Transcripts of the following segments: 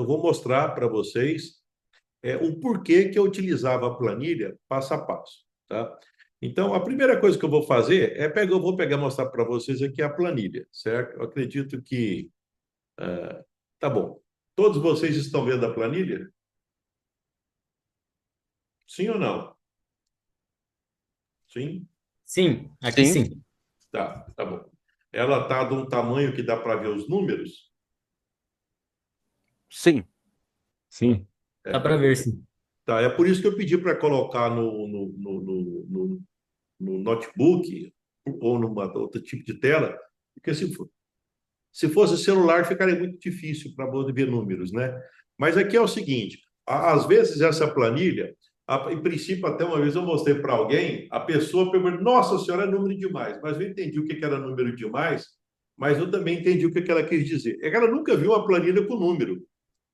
eu vou mostrar para vocês o porquê que eu utilizava a planilha passo a passo, tá? Então, a primeira coisa que eu vou fazer eu vou pegar e mostrar para vocês aqui a planilha, certo? Eu acredito que tá bom. Todos vocês estão vendo a planilha? Sim ou não? Sim? Sim, aqui Sim, sim. Tá bom. Ela está de um tamanho que dá para ver os números? sim. Sim, dá Tá para ver, bom. sim. Tá, é por isso que eu pedi para colocar no notebook ou numa outro tipo de tela, porque se fosse celular ficaria muito difícil para poder ver números, né? Mas aqui é o seguinte, às vezes essa planilha, em princípio até uma vez eu mostrei para alguém, a pessoa perguntou, nossa senhora, é número demais, mas eu entendi o que era número demais, mas eu também entendi o que ela quis dizer. É que ela nunca viu uma planilha com número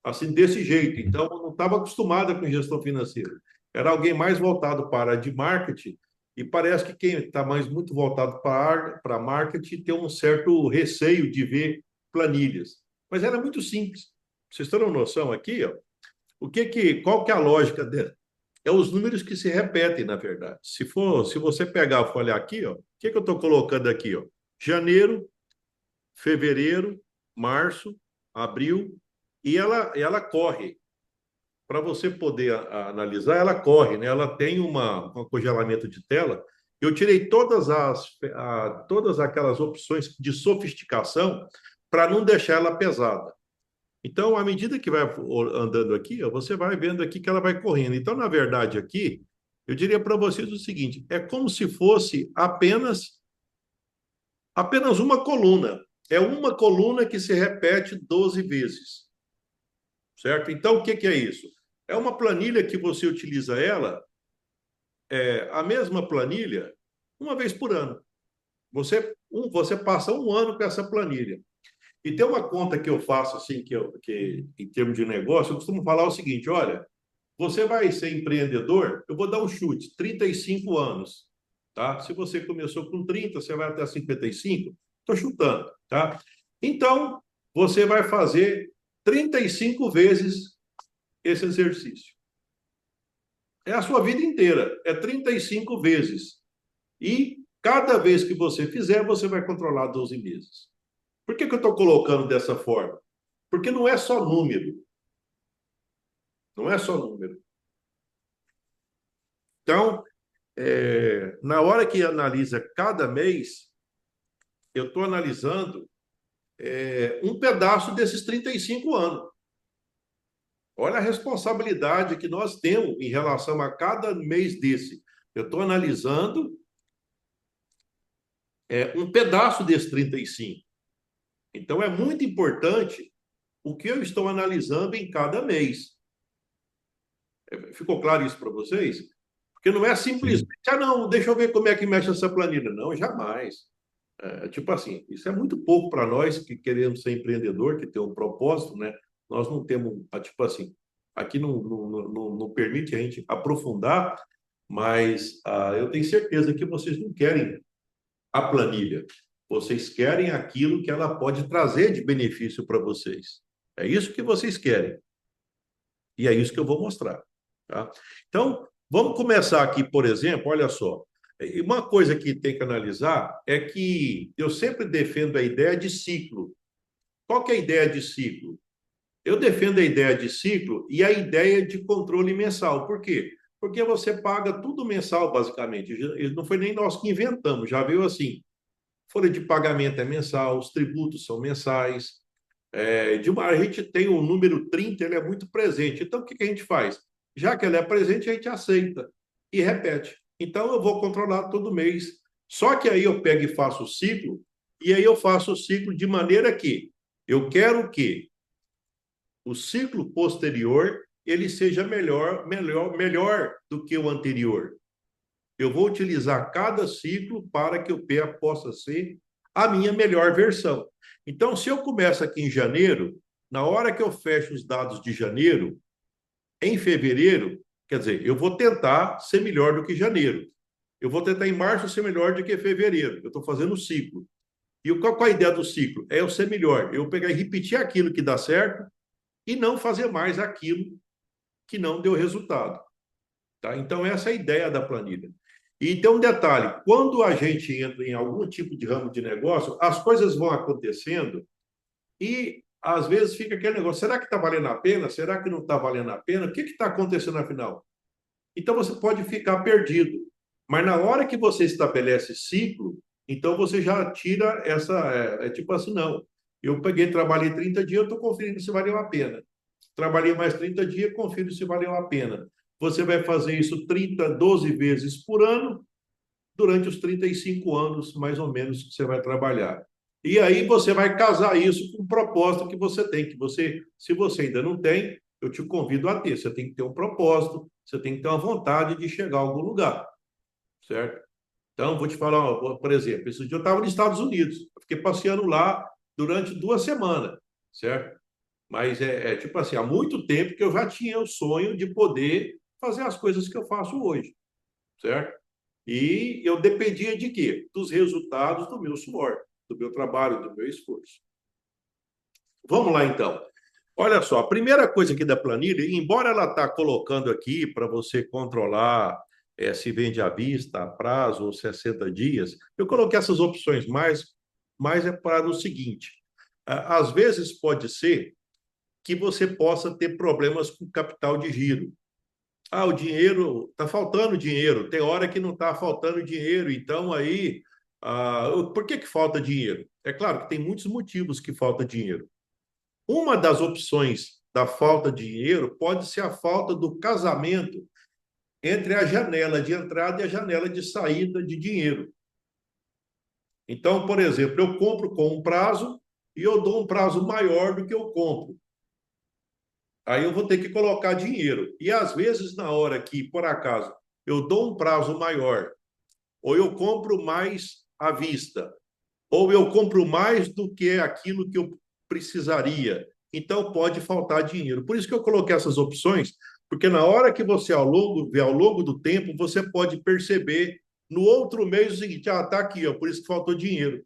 assim, desse jeito. Então, eu não estava acostumada com gestão financeira. Era alguém mais voltado para a de marketing, e parece que quem está mais muito voltado para marketing tem um certo receio de ver planilhas. Mas era muito simples. Vocês terão noção aqui, ó, qual que é a lógica dela? É os números que se repetem, na verdade. Se você pegar e olhar aqui, ó, que eu estou colocando aqui, ó? Janeiro, fevereiro, março, abril, e ela corre. Para você poder analisar, ela corre, né? Ela tem um congelamento de tela. Eu tirei todas aquelas opções de sofisticação para não deixar ela pesada. Então, à medida que vai andando aqui, ó, você vai vendo aqui que ela vai correndo. Então, na verdade, aqui, eu diria para vocês o seguinte: é como se fosse apenas uma coluna. É uma coluna que se repete 12 vezes, certo? Então, o que é isso? É uma planilha que você utiliza a mesma planilha, uma vez por ano. Você passa um ano com essa planilha. E tem uma conta que eu faço, assim, que em termos de negócio, eu costumo falar o seguinte: olha, você vai ser empreendedor, eu vou dar um chute, 35 anos, tá? Se você começou com 30, você vai até 55, estou chutando, tá? Então, você vai fazer 35 vezes esse exercício. É a sua vida inteira, é 35 vezes. E cada vez que você fizer, você vai controlar 12 meses. Por que eu estou colocando dessa forma? Porque não é só número. Não é só número. Então, na hora que analisa cada mês, eu estou analisando um pedaço desses 35 anos. Olha a responsabilidade que nós temos em relação a cada mês desse. Eu estou analisando um pedaço desses 35. Então, é muito importante o que eu estou analisando em cada mês. Ficou claro isso para vocês? Porque não é simplesmente, Sim. não, deixa eu ver como é que mexe essa planilha. Não, jamais. Tipo assim, isso é muito pouco para nós que queremos ser empreendedor, que tem um propósito, né? Nós não temos, tipo assim, aqui não permite a gente aprofundar, mas eu tenho certeza que vocês não querem a planilha. Vocês querem aquilo que ela pode trazer de benefício para vocês. É isso que vocês querem. E é isso que eu vou mostrar. Tá? Então, vamos começar aqui, por exemplo, olha só. Uma coisa que tem que analisar é que eu sempre defendo a ideia de ciclo. Qual que é a ideia de ciclo? Eu defendo a ideia de ciclo e a ideia de controle mensal. Por quê? Porque você paga tudo mensal, basicamente. Não foi nem nós que inventamos, já veio assim. Folha de pagamento é mensal, os tributos são mensais. A gente tem o número 30, ele é muito presente. Então, o que a gente faz? Já que ele é presente, a gente aceita e repete. Então, eu vou controlar todo mês. Só que aí eu pego e faço o ciclo, e aí eu faço o ciclo de maneira que eu quero que o ciclo posterior ele seja melhor do que o anterior. Eu vou utilizar cada ciclo para que o PEA possa ser a minha melhor versão. Então, se eu começo aqui em janeiro, na hora que eu fecho os dados de janeiro, em fevereiro, quer dizer, eu vou tentar ser melhor do que janeiro. Eu vou tentar em março ser melhor do que fevereiro. Eu estou fazendo o ciclo. E qual é a ideia do ciclo? É eu ser melhor. Eu pegar e repetir aquilo que dá certo e não fazer mais aquilo que não deu resultado. Tá? Então, essa é a ideia da planilha. E tem um detalhe: quando a gente entra em algum tipo de ramo de negócio, as coisas vão acontecendo e às vezes fica aquele negócio: será que está valendo a pena? Será que não está valendo a pena? O que está acontecendo afinal? Então você pode ficar perdido. Mas na hora que você estabelece ciclo, então você já tira essa. Tipo assim, não. Eu peguei, trabalhei 30 dias, eu estou conferindo se valeu a pena. Trabalhei mais 30 dias, confiro se valeu a pena. Você vai fazer isso 12 vezes por ano, durante os 35 anos, mais ou menos, que você vai trabalhar. E aí você vai casar isso com o propósito que você tem, que você, se você ainda não tem, eu te convido a ter. Você tem que ter um propósito, você tem que ter uma vontade de chegar a algum lugar, certo? Então, vou te falar, por exemplo, esse dia eu estava nos Estados Unidos, eu fiquei passeando lá durante 2 semanas, certo? Mas tipo assim, há muito tempo que eu já tinha o sonho de poder fazer as coisas que eu faço hoje, certo? E eu dependia de quê? Dos resultados do meu suor, do meu trabalho, do meu esforço. Vamos lá, então. Olha só, a primeira coisa aqui da planilha, embora ela está colocando aqui para você controlar se vende à vista, a prazo ou 60 dias, eu coloquei essas opções mais é para o seguinte: às vezes pode ser que você possa ter problemas com capital de giro. Ah, o dinheiro, está faltando dinheiro, tem hora que não está faltando dinheiro, então aí, por que falta dinheiro? É claro que tem muitos motivos que falta dinheiro. Uma das opções da falta de dinheiro pode ser a falta do casamento entre a janela de entrada e a janela de saída de dinheiro. Então, por exemplo, eu compro com um prazo e eu dou um prazo maior do que eu compro. Aí eu vou ter que colocar dinheiro. E às vezes, na hora que, por acaso, eu dou um prazo maior, ou eu compro mais à vista, ou eu compro mais do que aquilo que eu precisaria. Então pode faltar dinheiro. Por isso que eu coloquei essas opções, porque na hora que você ao longo do tempo, você pode perceber no outro mês o seguinte: tá aqui, ó, por isso que faltou dinheiro.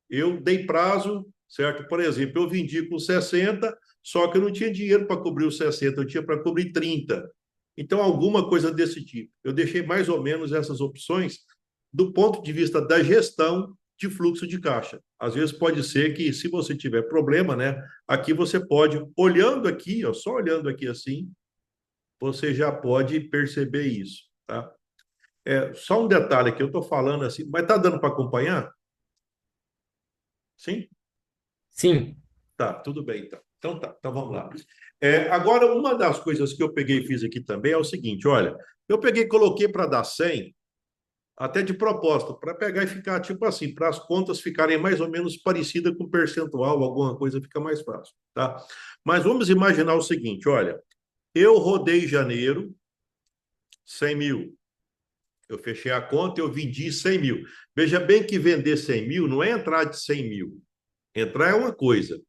Eu dei prazo, certo? Por exemplo, eu vendi com 60, só que eu não tinha dinheiro para cobrir os 60, eu tinha para cobrir 30. Então, alguma coisa desse tipo. Eu deixei mais ou menos essas opções do ponto de vista da gestão de fluxo de caixa. Às vezes pode ser que, se você tiver problema, né, aqui você pode, olhando aqui, ó, só olhando aqui assim, você já pode perceber isso, tá? Só um detalhe que eu estou falando assim, mas está dando para acompanhar? Sim? Sim, Tá, tudo bem, então. Então tá, então vamos lá. Agora, uma das coisas que eu peguei e fiz aqui também é o seguinte: olha, eu peguei e coloquei para dar 100, até de propósito, para pegar e ficar tipo assim, para as contas ficarem mais ou menos parecidas com o percentual, alguma coisa fica mais fácil, tá? Mas vamos imaginar o seguinte: olha, eu rodei janeiro, 100 mil. Eu fechei a conta e eu vendi 100 mil. Veja bem que vender 100 mil não é entrar de 100 mil. Entrar é uma coisa,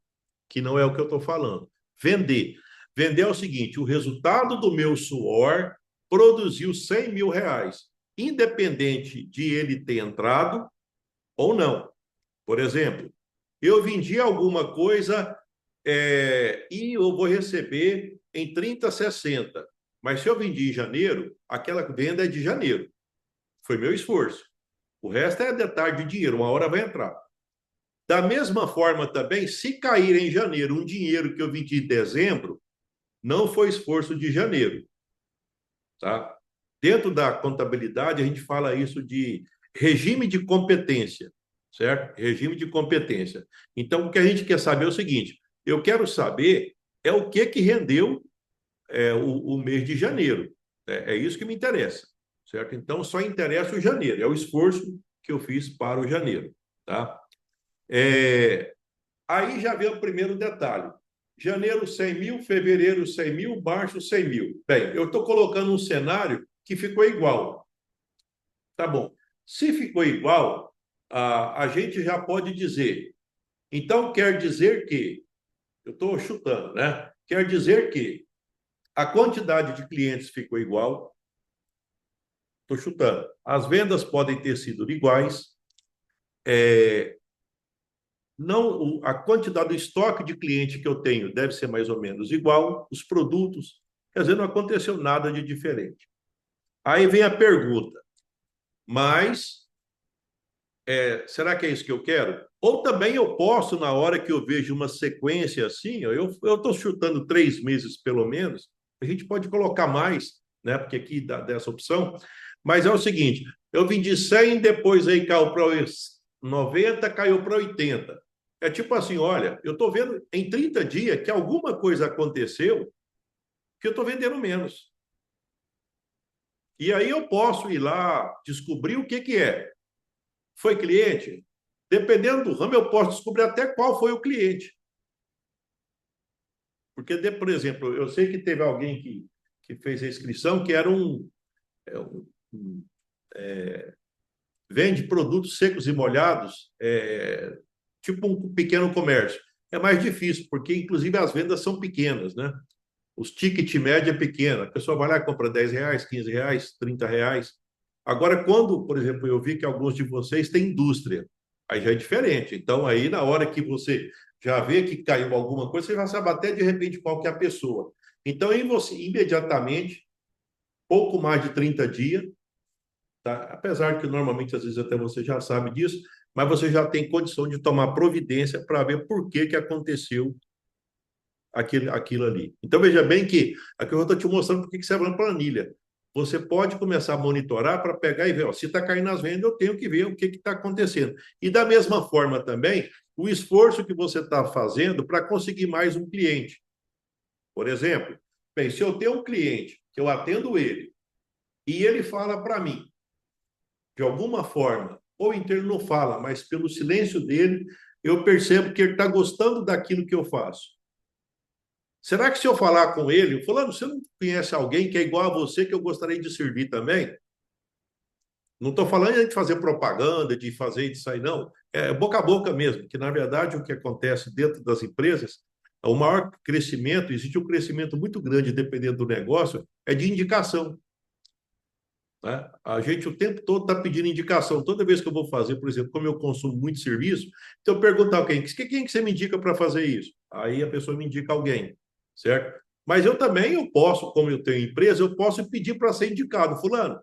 que não é o que eu estou falando. Vender. Vender é o seguinte: o resultado do meu suor produziu 100 mil reais, independente de ele ter entrado ou não. Por exemplo, eu vendi alguma coisa e eu vou receber em 30, 60. Mas se eu vendi em janeiro, aquela venda é de janeiro. Foi meu esforço. O resto é detalhe de dinheiro, uma hora vai entrar. Da mesma forma também, se cair em janeiro um dinheiro que eu vendi em dezembro, não foi esforço de janeiro, tá? Dentro da contabilidade, a gente fala isso de regime de competência, certo? Regime de competência. Então, o que a gente quer saber é o seguinte: eu quero saber o que rendeu o mês de janeiro. É isso que me interessa, certo? Então, só interessa o janeiro, é o esforço que eu fiz para o janeiro, tá? Aí já vem o primeiro detalhe. Janeiro, 100 mil, fevereiro, 100 mil, março, 100 mil. Bem, eu estou colocando um cenário que ficou igual. Tá bom. Se ficou igual, a gente já pode dizer. Então, quer dizer que, eu estou chutando, né? Quer dizer que a quantidade de clientes ficou igual. Estou chutando. As vendas podem ter sido iguais. não, a quantidade do estoque de cliente que eu tenho deve ser mais ou menos igual, os produtos, quer dizer, não aconteceu nada de diferente. Aí vem a pergunta, mas será que é isso que eu quero? Ou também eu posso, na hora que eu vejo uma sequência assim, eu estou chutando 3 meses pelo menos, a gente pode colocar mais, né? Porque aqui dá dessa opção, mas é o seguinte: eu vim de 100, depois aí caiu para 90, caiu para 80. É tipo assim: olha, eu estou vendo em 30 dias que alguma coisa aconteceu que eu estou vendendo menos. E aí eu posso ir lá descobrir o que, que é. Foi cliente? Dependendo do ramo, eu posso descobrir até qual foi o cliente. Porque, por exemplo, eu sei que teve alguém que fez a inscrição que era vende produtos secos e molhados, tipo um pequeno comércio. É mais difícil, porque, inclusive, as vendas são pequenas, né? Os ticket média é pequeno. A pessoa vai lá e compra R$ 10, R$ 15, R$ 30. Agora, quando, por exemplo, eu vi que alguns de vocês têm indústria, aí já é diferente. Então, aí, na hora que você já vê que caiu alguma coisa, você já sabe até de repente qual que é a pessoa. Então, aí você, imediatamente, pouco mais de 30 dias, tá? Apesar que normalmente, às vezes, até você já sabe disso, mas você já tem condição de tomar providência para ver por que que aconteceu aquilo ali. Então, veja bem que aqui eu estou te mostrando por que serve uma planilha. Você pode começar a monitorar para pegar e ver, ó, se está caindo as vendas, eu tenho que ver o que está acontecendo. E da mesma forma também, o esforço que você está fazendo para conseguir mais um cliente. Por exemplo, bem, se eu tenho um cliente, que eu atendo ele, e ele fala para mim, de alguma forma, ou inteiro não fala, mas pelo silêncio dele, eu percebo que ele está gostando daquilo que eu faço. Será que se eu falar com ele, fulano, você não conhece alguém que é igual a você que eu gostaria de servir também? Não estou falando de fazer propaganda, de fazer isso aí, não. É boca a boca mesmo, que na verdade o que acontece dentro das empresas, o maior crescimento, existe um crescimento muito grande, dependendo do negócio, é de indicação. Né? A gente o tempo todo está pedindo indicação. Toda vez que eu vou fazer, por exemplo, como eu consumo muito serviço, então eu pergunto a alguém, quem que você me indica para fazer isso? Aí a pessoa me indica alguém, certo? Mas eu também, eu posso, como eu tenho empresa, eu posso pedir para ser indicado. Fulano,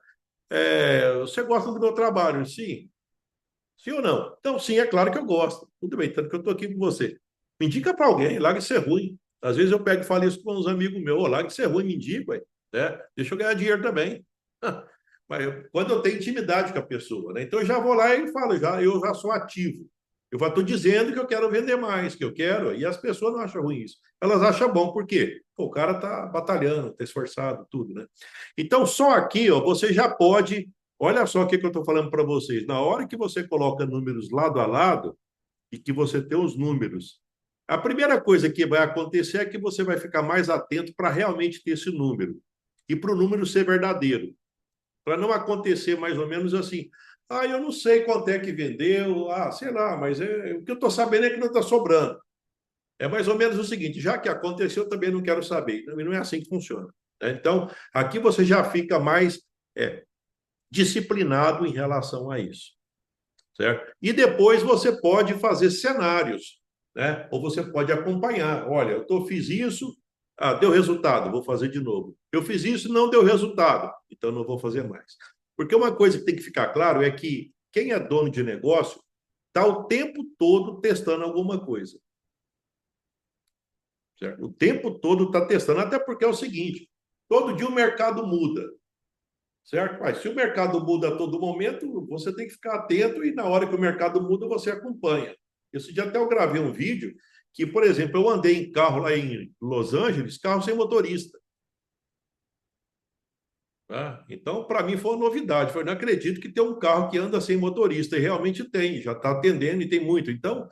você gosta do meu trabalho? Sim. Sim ou não? Então, sim, é claro que eu gosto. Tudo bem, tanto que eu estou aqui com você. Me indica para alguém, larga de ser ruim. Às vezes eu pego e falo isso com uns amigos meus, larga de ser ruim, me indica, né? Deixa eu ganhar dinheiro também. Mas quando eu tenho intimidade com a pessoa, né? Então eu já vou lá e falo, eu já sou ativo. Eu já estou dizendo que eu quero vender mais, que eu quero, e as pessoas não acham ruim isso. Elas acham bom, por quê? Pô, o cara está batalhando, está esforçado, tudo, né? Então, só aqui, ó, você já pode. Olha só o que eu estou falando para vocês. Na hora que você coloca números lado a lado e que você tem os números, a primeira coisa que vai acontecer é que você vai ficar mais atento para realmente ter esse número e para o número ser verdadeiro. Para não acontecer mais ou menos assim. Ah, eu não sei quanto é que vendeu, sei lá, mas o que eu estou sabendo é que não está sobrando. É mais ou menos o seguinte: já que aconteceu, eu também não quero saber. Também não é assim que funciona. Né? Então, aqui você já fica mais disciplinado em relação a isso. Certo? E depois você pode fazer cenários, né? Ou você pode acompanhar. Olha, fiz isso, deu resultado, vou fazer de novo. Eu fiz isso, não deu resultado, então não vou fazer mais. Porque uma coisa que tem que ficar claro é que quem é dono de negócio está o tempo todo testando alguma coisa. Certo? O tempo todo está testando, até porque é o seguinte: todo dia o mercado muda. Certo? Mas se o mercado muda a todo momento, você tem que ficar atento e na hora que o mercado muda, você acompanha. Esse dia até eu gravei um vídeo que, por exemplo, eu andei em carro lá em Los Angeles, carro sem motorista. Tá? Então, para mim foi uma novidade. Eu não acredito que tem um carro que anda sem motorista. E realmente tem, já está atendendo e tem muito. Então,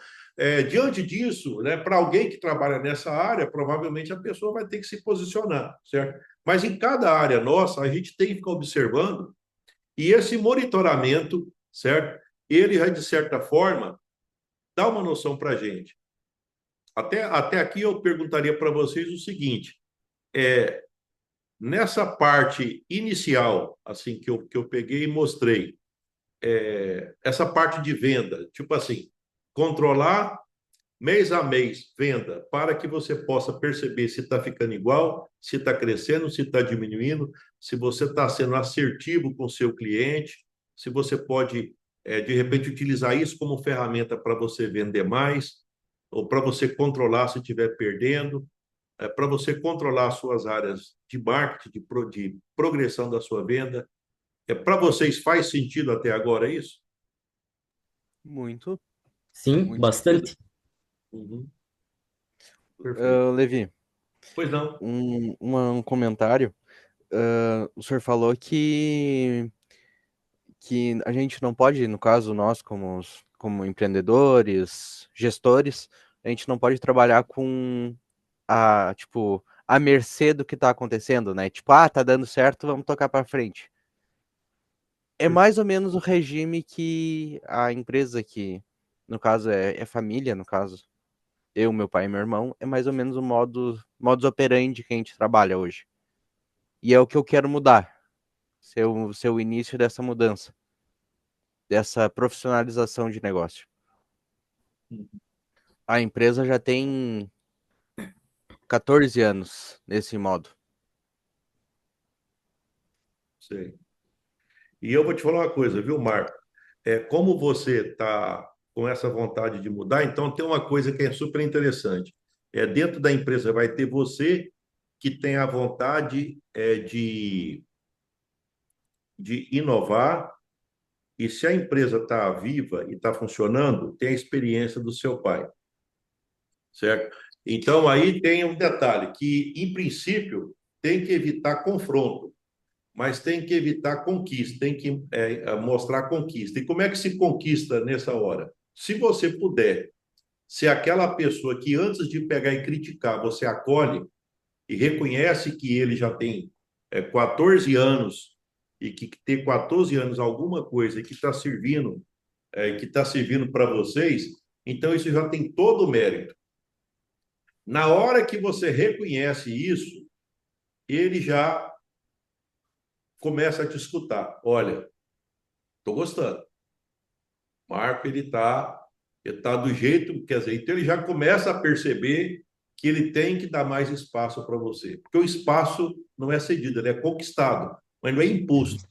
diante disso, né, para alguém que trabalha nessa área, provavelmente a pessoa vai ter que se posicionar, certo? Mas em cada área nossa, a gente tem que ficar observando e esse monitoramento, certo? Ele vai, de certa forma, dar uma noção para a gente. Até aqui eu perguntaria para vocês o seguinte: nessa parte inicial, assim, que eu peguei e mostrei, essa parte de venda, tipo assim, controlar mês a mês, venda, para que você possa perceber se está ficando igual, se está crescendo, se está diminuindo, se você está sendo assertivo com o seu cliente, se você pode, de repente, utilizar isso como ferramenta para você vender mais, ou para você controlar se estiver perdendo, para você controlar suas áreas de marketing, de progressão da sua venda. Para vocês faz sentido até agora isso? Muito, Sim, muito sentido. bastante. Uhum. Perfeito. Levi, Pois não. um comentário. O senhor falou que a gente não pode, no caso nós como empreendedores, gestores, a gente não pode trabalhar com tipo, a mercê do que está acontecendo, né? Tipo, tá dando certo, vamos tocar para frente. É mais ou menos o regime que a empresa que, no caso, é família, no caso, eu, meu pai e meu irmão, é mais ou menos o modus operandi que a gente trabalha hoje. E é o que eu quero mudar, ser o início dessa mudança, dessa profissionalização de negócio. A empresa já tem 14 anos nesse modo. Sei. E eu vou te falar uma coisa, viu, Marco? Como você está com essa vontade de mudar, então tem uma coisa que é super interessante. Dentro da empresa vai ter você que tem a vontade de inovar, e se a empresa está viva e está funcionando, tem a experiência do seu pai, certo? Então aí tem um detalhe que, em princípio, tem que evitar confronto, mas tem que evitar conquista, tem que mostrar conquista. E como é que se conquista nessa hora? Se você puder ser aquela pessoa que antes de pegar e criticar, você acolhe e reconhece que ele já tem 14 anos e que ter 14 anos alguma coisa que está servindo para vocês, então isso já tem todo o mérito. Na hora que você reconhece isso, ele já começa a te escutar. Olha, estou gostando. Marco, ele tá do jeito, quer dizer, então ele já começa a perceber que ele tem que dar mais espaço para você. Porque o espaço não é cedido, ele é conquistado, mas não é imposto.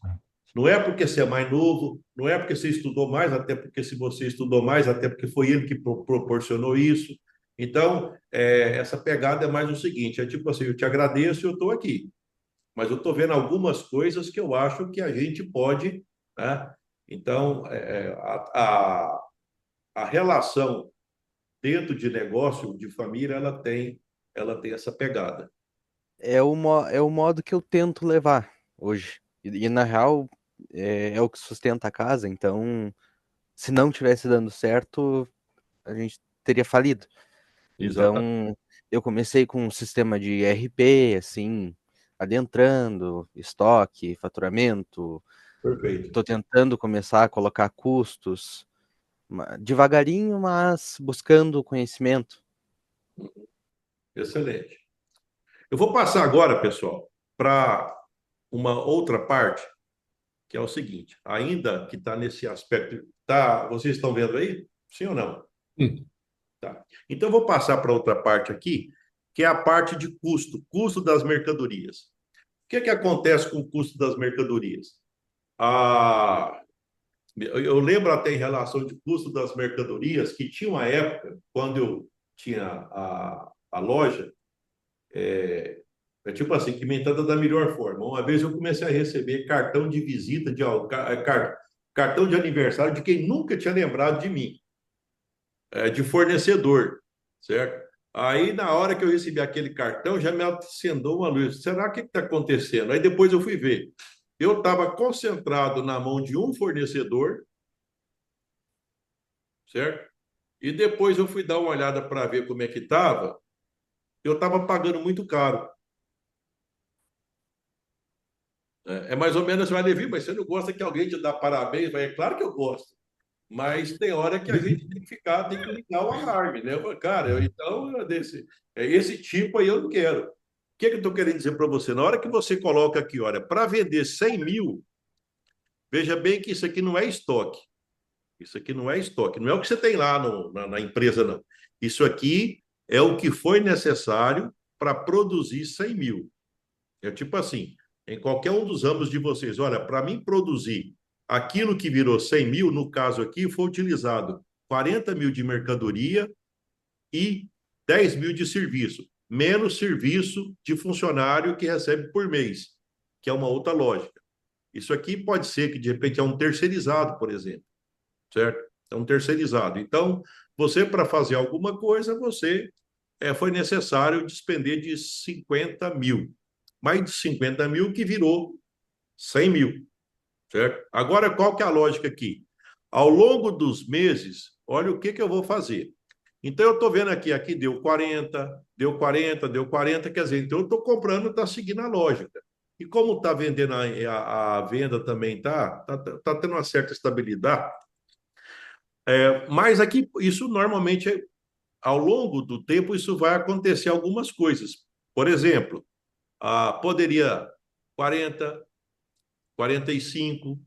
Não é porque você é mais novo, não é porque você estudou mais, até porque se você estudou mais, até porque foi ele que proporcionou isso. Então, essa pegada é mais o seguinte, é tipo assim, eu te agradeço e eu estou aqui, mas eu estou vendo algumas coisas que eu acho que a gente pode, né? Então, a relação dentro de negócio, de família, ela tem essa pegada. É o modo que eu tento levar hoje. E na real, é o que sustenta a casa, então, se não tivesse dando certo, a gente teria falido. Exatamente. Então, eu comecei com um sistema de ERP, assim, adentrando, estoque, faturamento. Perfeito. Estou tentando começar a colocar custos, devagarinho, mas buscando conhecimento. Excelente. Eu vou passar agora, pessoal, para uma outra parte, que é o seguinte, ainda que está nesse aspecto, vocês estão vendo aí? Sim ou não? Sim. Tá. Então, eu vou passar para outra parte aqui, que é a parte de custo das mercadorias. O que acontece com o custo das mercadorias? Eu lembro até em relação de custo das mercadorias que tinha uma época, quando eu tinha a loja, tipo assim, que mentada da melhor forma. Uma vez eu comecei a receber cartão de visita, cartão de aniversário de quem nunca tinha lembrado de mim, de fornecedor, certo? Aí, na hora que eu recebi aquele cartão, já me acendeu uma luz. Será que está acontecendo? Aí depois eu fui ver. Eu estava concentrado na mão de um fornecedor, certo? E depois eu fui dar uma olhada para ver como é que estava. Eu estava pagando muito caro. É mais ou menos, você vai Levi, mas você não gosta que alguém te dá parabéns? É claro que eu gosto. Mas tem hora que a gente tem que ligar o alarme, né? Cara, então, esse tipo aí eu não quero. O que eu estou querendo dizer para você? Na hora que você coloca aqui, olha, para vender 100 mil, veja bem que isso aqui não é estoque. Isso aqui não é estoque, não é o que você tem lá na empresa, não. Isso aqui é o que foi necessário para produzir 100 mil. É tipo assim, em qualquer um dos ramos de vocês, olha, para mim produzir aquilo que virou 100 mil, no caso aqui, foi utilizado 40 mil de mercadoria e 10 mil de serviço, menos serviço de funcionário que recebe por mês, que é uma outra lógica. Isso aqui pode ser que, de repente, é um terceirizado, por exemplo, certo? É um terceirizado. Então, você, para fazer alguma coisa, foi necessário despender de 50 mil. Mais de 50 mil que virou 100 mil, certo? Agora, qual que é a lógica aqui? Ao longo dos meses, olha o que, que eu vou fazer. Então, eu estou vendo aqui deu 40, deu 40, deu 40, quer dizer, então eu estou comprando, está seguindo a lógica. E como está vendendo, a venda também tá tendo uma certa estabilidade. Mas aqui, isso normalmente, ao longo do tempo, isso vai acontecer algumas coisas. Por exemplo, poderia 40, 45,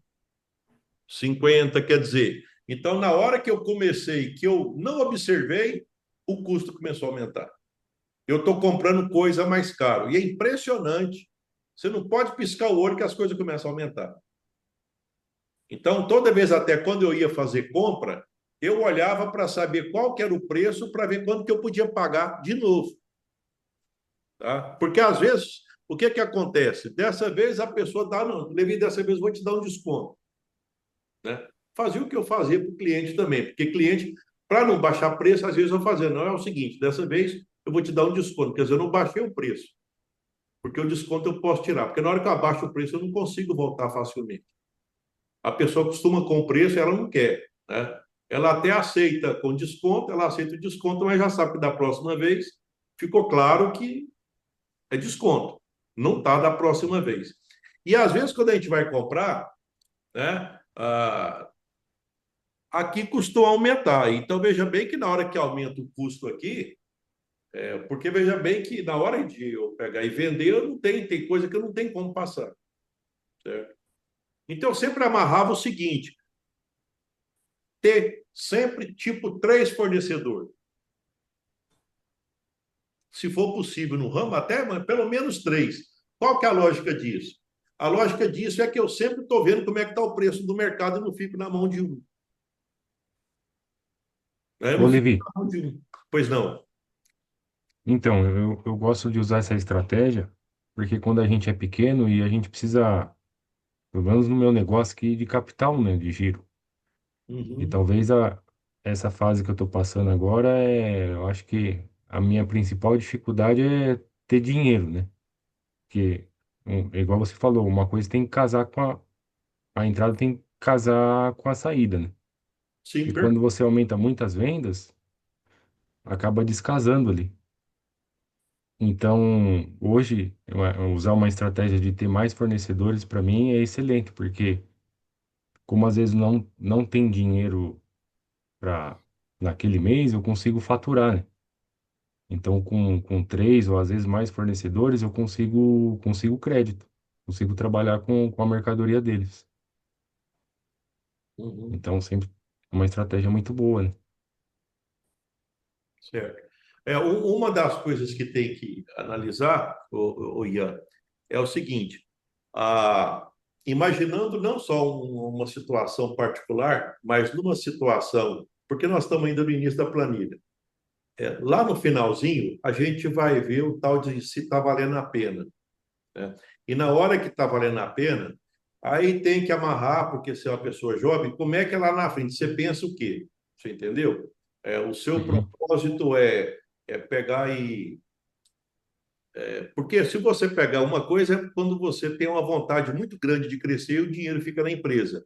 50, quer dizer. Então, na hora que eu comecei, que eu não observei, o custo começou a aumentar. Eu estou comprando coisa mais caro. E é impressionante. Você não pode piscar o olho que as coisas começam a aumentar. Então, toda vez, até quando eu ia fazer compra, eu olhava para saber qual que era o preço, para ver quanto que eu podia pagar de novo. Tá? Porque, às vezes, o que, que acontece? Dessa vez, a pessoa dá, não, Levi, dessa vez eu vou te dar um desconto. Né? Fazia o que eu fazia para o cliente também, porque cliente, para não baixar preço, às vezes eu fazia, não, é o seguinte, dessa vez eu vou te dar um desconto, quer dizer, eu não baixei o preço, porque o desconto eu posso tirar, porque na hora que eu abaixo o preço eu não consigo voltar facilmente. A pessoa costuma com o preço, ela não quer, né? Ela até aceita com desconto, ela aceita o desconto, mas já sabe que da próxima vez ficou claro que é desconto, não está da próxima vez. E às vezes quando a gente vai comprar, né, aqui custou aumentar. Então, veja bem que na hora que aumenta o custo aqui, porque veja bem que na hora de eu pegar e vender, eu não tenho, tem coisa que eu não tenho como passar. Certo? Então, eu sempre amarrava o seguinte: ter sempre tipo 3 fornecedores. Se for possível no ramo, até pelo menos 3. Qual que é a lógica disso? A lógica disso é que eu sempre estou vendo como é que está o preço do mercado e não fico na mão de um. Eu Ô, não fico Levi, na mão de um. Pois não. então, eu gosto de usar essa estratégia porque quando a gente é pequeno e a gente precisa, pelo menos no meu negócio aqui, de capital, né, de giro. E Uhum. talvez essa fase que eu estou passando agora eu acho que a minha principal dificuldade é ter dinheiro, né? Porque, igual você falou, uma coisa tem que casar com a entrada tem que casar com a saída, né? Sim, E quando você aumenta muitas vendas, acaba descasando ali. Então, hoje, usar uma estratégia de ter mais fornecedores para mim é excelente, porque como às vezes não tem dinheiro para naquele mês, eu consigo faturar, né? Então, com 3 ou às vezes mais fornecedores, eu consigo crédito, consigo trabalhar com a mercadoria deles. Uhum. Então, sempre uma estratégia muito boa, né? Certo. Uma das coisas que tem que analisar, o Ian, é o seguinte: imaginando não só uma situação particular, mas numa situação, porque nós estamos ainda no início da planilha. Lá no finalzinho, a gente vai ver o tal de se está valendo a pena. Né? E na hora que está valendo a pena, aí tem que amarrar, porque se é uma pessoa jovem, como é que é lá na frente? Você pensa o quê? Você entendeu? O seu Uhum, propósito é pegar e. Porque se você pegar uma coisa, é quando você tem uma vontade muito grande de crescer e o dinheiro fica na empresa.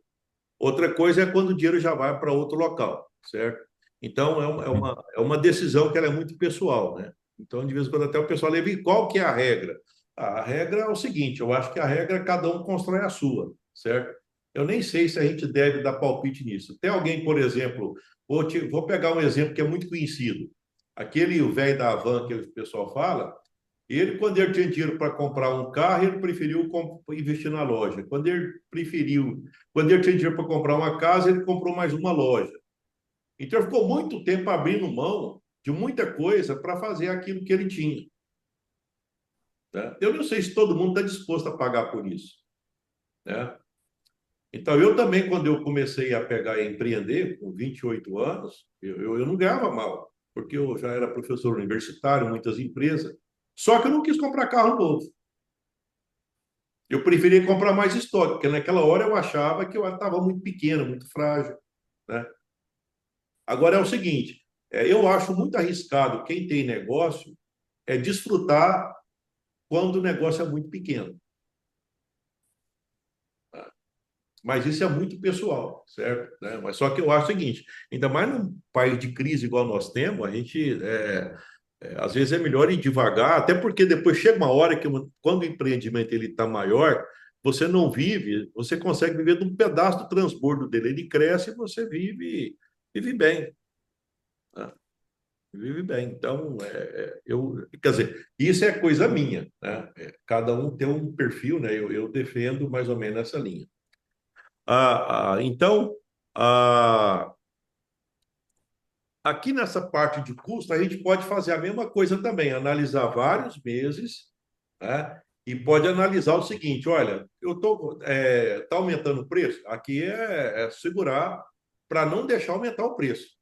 Outra coisa é quando o dinheiro já vai para outro local, certo? Então, uhum. é uma decisão que ela é muito pessoal, né? Então, de vez em quando até o pessoal leva, e qual que é a regra? A regra é o seguinte, eu acho que a regra cada um constrói a sua, certo? Eu nem sei se a gente deve dar palpite nisso. Tem alguém, por exemplo, vou pegar um exemplo que é muito conhecido. Aquele o velho da van que o pessoal fala, ele, quando ele tinha dinheiro para comprar um carro, ele preferiu investir na loja. Quando ele tinha dinheiro para comprar uma casa, ele comprou mais uma loja. Então, ele ficou muito tempo abrindo mão de muita coisa para fazer aquilo que ele tinha. Né? Eu não sei se todo mundo está disposto a pagar por isso. Né? Então, eu também, quando eu comecei a pegar e empreender, com 28 anos, eu não ganhava mal, porque eu já era professor universitário, muitas empresas, só que eu não quis comprar carro novo. Eu preferia comprar mais estoque, porque naquela hora eu achava que eu estava muito pequeno, muito frágil. Né? Agora é o seguinte, eu acho muito arriscado quem tem negócio desfrutar quando o negócio é muito pequeno. Mas isso é muito pessoal, certo? Né? Mas só que eu acho o seguinte, ainda mais num país de crise igual nós temos, a gente às vezes é melhor ir devagar, até porque depois chega uma hora que quando o empreendimento ele está maior, você não vive, você consegue viver de um pedaço do transbordo dele, ele cresce e você vive bem. Né? Vive bem. Então, quer dizer, isso é coisa minha, né? Cada um tem um perfil, né? Eu defendo mais ou menos essa linha. Então, ah, aqui nessa parte de custo, a gente pode fazer a mesma coisa também, analisar vários meses, né? E pode analisar o seguinte: olha, eu tá aumentando o preço, aqui é segurar para não deixar aumentar o preço,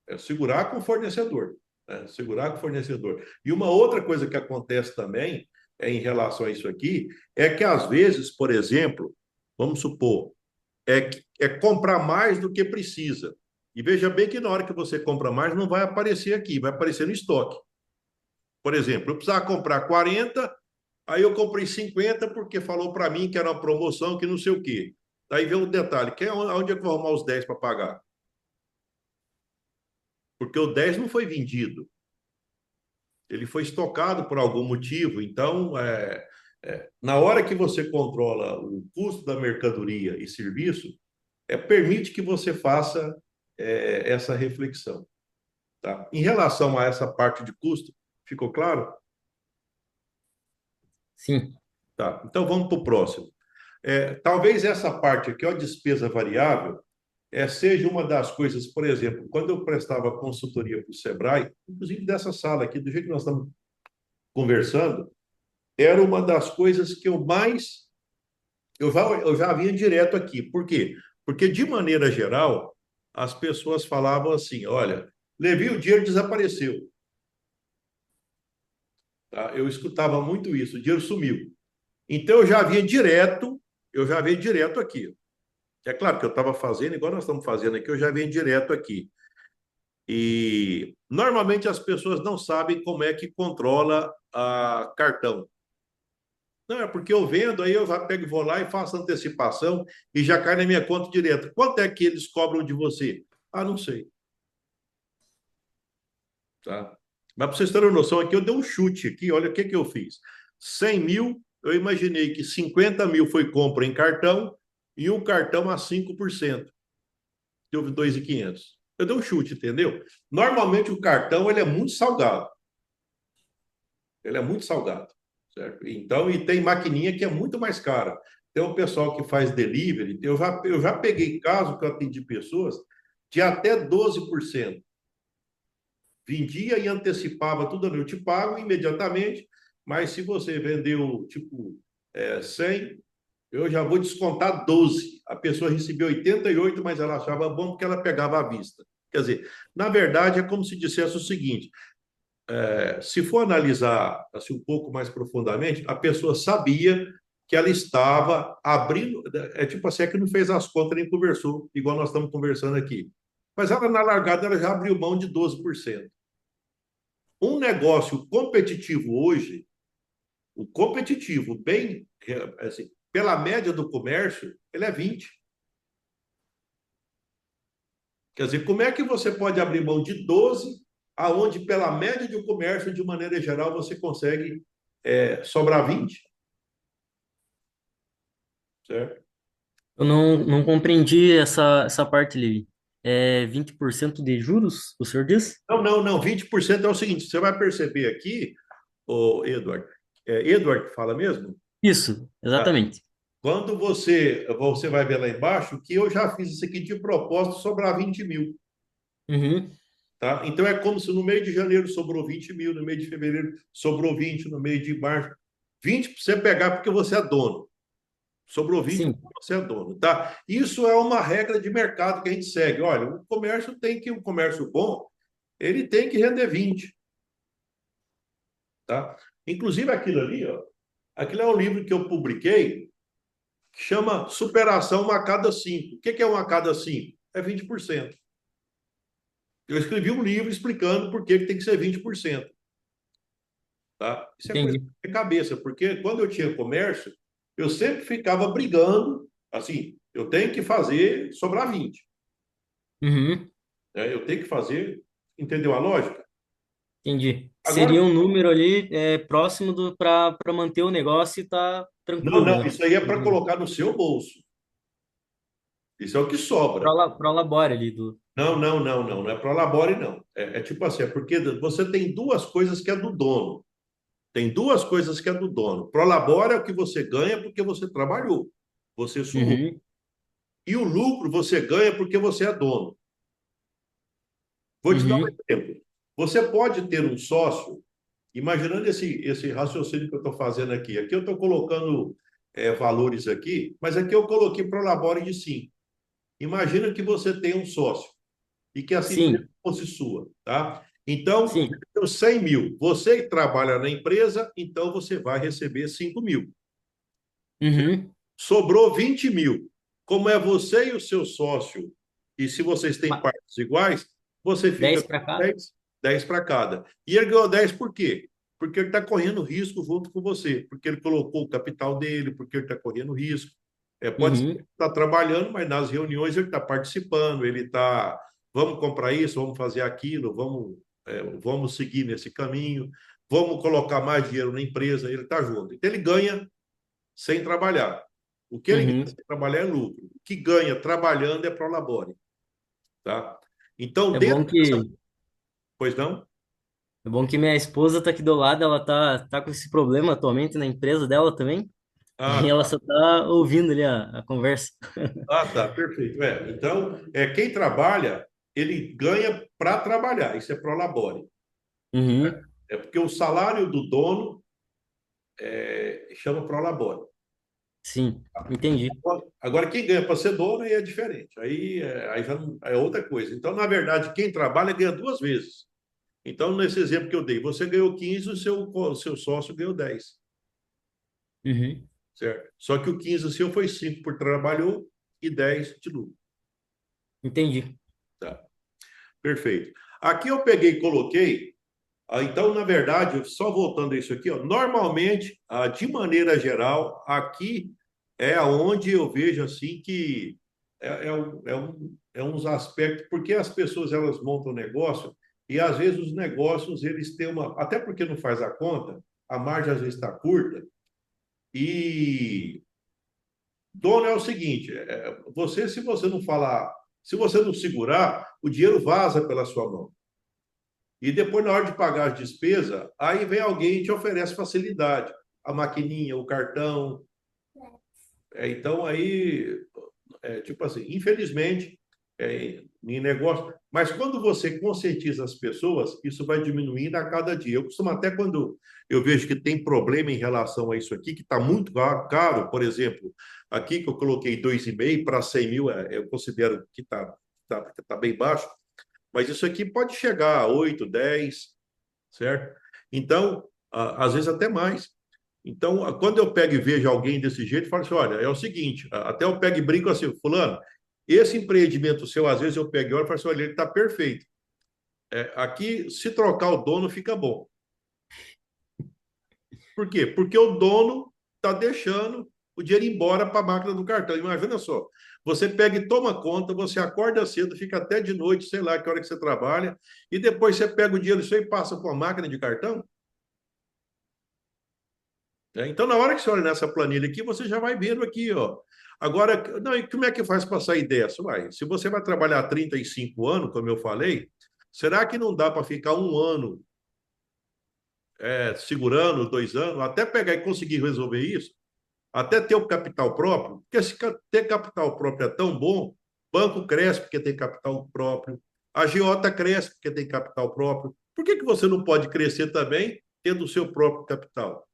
é segurar com o fornecedor, né? Segurar com o fornecedor. E uma outra coisa que acontece também em relação a isso aqui é que às vezes, por exemplo, vamos supor é comprar mais do que precisa. E veja bem que na hora que você compra mais, não vai aparecer aqui, vai aparecer no estoque. Por exemplo, eu precisava comprar 40, aí eu comprei 50 porque falou para mim que era uma promoção, que não sei o quê. Daí vem o detalhe, onde é que eu vou arrumar os 10 para pagar? Porque o 10 não foi vendido. Ele foi estocado por algum motivo. Então, na hora que você controla o custo da mercadoria e serviço, permite que você faça essa reflexão. Tá? Em relação a essa parte de custo, ficou claro? Sim. Tá. Então vamos para o próximo. Talvez essa parte aqui, a despesa variável, seja uma das coisas, por exemplo, quando eu prestava consultoria para o Sebrae, inclusive dessa sala aqui, do jeito que nós estamos conversando, era uma das coisas que eu já vinha direto aqui. Por quê? Porque, de maneira geral, as pessoas falavam assim: olha, Levi, o dinheiro desapareceu. Tá? Eu escutava muito isso, o dinheiro sumiu. Então, eu já vinha direto aqui. É claro que eu estava fazendo, igual nós estamos fazendo aqui, eu já venho direto aqui. E, normalmente, as pessoas não sabem como é que controla a cartão. Não, é porque eu vendo, aí eu já pego e vou lá e faço antecipação e já cai na minha conta direto. Quanto é que eles cobram de você? Ah, não sei. Tá? Mas para vocês terem uma noção, aqui eu dei um chute aqui, olha o que eu fiz. 100 mil, eu imaginei que 50 mil foi compra em cartão e um cartão a 5%. Que houve 2.500. Eu dei um chute, entendeu? Normalmente o cartão ele é muito salgado. Ele é muito salgado. Certo? Então, e tem maquininha que é muito mais cara. Tem um pessoal que faz delivery, eu já peguei caso que eu atendi pessoas de até 12%. Vendia e antecipava tudo, eu te pago imediatamente, mas se você vendeu, tipo, 100, eu já vou descontar 12. A pessoa recebeu 88, mas ela achava bom porque ela pegava à vista. Quer dizer, na verdade, é como se dissesse o seguinte: se for analisar assim, um pouco mais profundamente, a pessoa sabia que ela estava abrindo, tipo assim, é que não fez as contas nem conversou, igual nós estamos conversando aqui. Mas ela, na largada, ela já abriu mão de 12%. Um negócio competitivo hoje, o competitivo, bem, assim, pela média do comércio, ele é 20%. Quer dizer, como é que você pode abrir mão de 12%, aonde pela média do comércio, de maneira geral, você consegue sobrar 20%? Certo? Eu não compreendi essa parte, Levi. É 20% de juros, o senhor diz? Não, não, não. 20% é o seguinte: você vai perceber aqui, o Edward, Edward que fala mesmo? Isso, Tá? exatamente. Quando você vai ver lá embaixo que eu já fiz isso aqui de propósito sobrar 20 mil. Uhum. Tá? Então, é como se no mês de janeiro sobrou 20 mil, no mês de fevereiro sobrou 20, no mês de março. 20 para você pegar porque você é dono. Sobrou 20 Sim, porque você é dono. Tá? Isso é uma regra de mercado que a gente segue. Olha, um comércio bom, ele tem que render 20. Tá? Inclusive aquilo ali, ó, aquilo é um livro que eu publiquei que chama Superação uma a cada 5. O que é uma a cada 5? É 20%. Eu escrevi um livro explicando por que tem que ser 20%. Tá? Isso é coisa da entendi. minha cabeça, porque quando eu tinha comércio, eu sempre ficava brigando, assim, eu tenho que fazer sobrar 20. Uhum, Né? Eu tenho que fazer, entendeu a lógica? entendi. Agora, Seria um número ali próximo do para manter o negócio e tá não, tranquilo, não, né? isso aí é para colocar no seu bolso. Isso é o que sobra. Pro labore ali do. Não, não, não, não, não é para labore, não. É tipo assim, é porque você tem duas coisas que é do dono. Tem duas coisas que é do dono. Prolabore é o que você ganha porque você trabalhou, você suou. Uhum, E o lucro você ganha porque você é dono. Vou te dar um uhum, exemplo. Você pode ter um sócio, imaginando esse raciocínio que eu estou fazendo aqui. Aqui eu estou colocando valores aqui, mas aqui eu coloquei Prolabore de 5. Imagina que você tem um sócio e que essa empresa sim, fosse sua, tá? Então, sim. eu 100 mil. Você trabalha na empresa, então você vai receber 5 mil. Uhum. Sobrou 20 mil. Como é você e o seu sócio, e se vocês têm Ma- partes iguais, você fica 10 com para cada? 10 para cada. E ele ganhou 10 por quê? Porque ele está correndo risco junto com você, porque ele colocou o capital dele, porque ele está correndo risco. Pode ser que Uhum, ele está trabalhando, mas nas reuniões ele está participando, ele está, vamos comprar isso, vamos fazer aquilo, vamos seguir nesse caminho, vamos colocar mais dinheiro na empresa, ele está junto. Então ele ganha sem trabalhar. O que ele ganha uhum. sem trabalhar é lucro. O que ganha trabalhando é prolabore, tá? Então, É dentro bom dessa... que Pois não? é bom que minha esposa tá aqui do lado, ela tá com esse problema atualmente na empresa dela também, e Ah, ela tá. só tá ouvindo ali a conversa. Ah, tá, perfeito. Então, quem trabalha, ele ganha para trabalhar. Isso é prolabore. Uhum, É porque o salário do dono chama prolabore. sim, entendi. Agora, quem ganha para ser dono aí é diferente. Aí já é outra coisa. Então, na verdade, quem trabalha ganha duas vezes. Então, nesse exemplo que eu dei, você ganhou 15, o seu sócio ganhou 10. Uhum, Certo? Só que o 15 seu foi 5 por trabalhou e 10 de lucro. entendi. Tá? Perfeito. Aqui eu peguei e coloquei. Então, na verdade, só voltando a isso aqui, ó, normalmente, de maneira geral, aqui é onde eu vejo assim que é uns aspectos, porque as pessoas elas montam negócio e às vezes os negócios eles têm uma, até porque não faz a conta, a margem às vezes está curta e dono é o seguinte: se você não falar, se você não segurar, o dinheiro vaza pela sua mão. E depois, na hora de pagar as despesas, aí vem alguém e te oferece facilidade. A maquininha, o cartão. Então, aí, tipo assim, infelizmente, em negócio. Mas quando você conscientiza as pessoas, isso vai diminuindo a cada dia. Eu costumo até quando eu vejo que tem problema em relação a isso aqui, que está muito caro, por exemplo, aqui que eu coloquei 2,5 para 100 mil, eu considero que tá bem baixo, mas isso aqui pode chegar a 8, 10, certo? Então, às vezes até mais. Então, quando eu pego e vejo alguém desse jeito, eu falo assim: olha, é o seguinte, até eu pego e brinco assim, fulano, esse empreendimento seu, às vezes eu pego e olho e falo assim: olha, ele está perfeito. Aqui, se trocar o dono, fica bom. Por quê? Porque o dono está deixando o dinheiro ir embora para a máquina do cartão. Imagina só, você pega e toma conta, você acorda cedo, fica até de noite, sei lá que hora que você trabalha, e depois você pega o dinheiro e passa com a máquina de cartão. Então, na hora que você olha nessa planilha aqui, você já vai vendo aqui, ó. Agora, não, e como é que faz para sair dessa? Se você vai trabalhar 35 anos, como eu falei, será que não dá para ficar um ano segurando, 2 anos, até pegar e conseguir resolver isso? Até ter o capital próprio? Porque se ter capital próprio é tão bom, banco cresce porque tem capital próprio, A agiota cresce porque tem capital próprio. Por que você não pode crescer também tendo o seu próprio capital?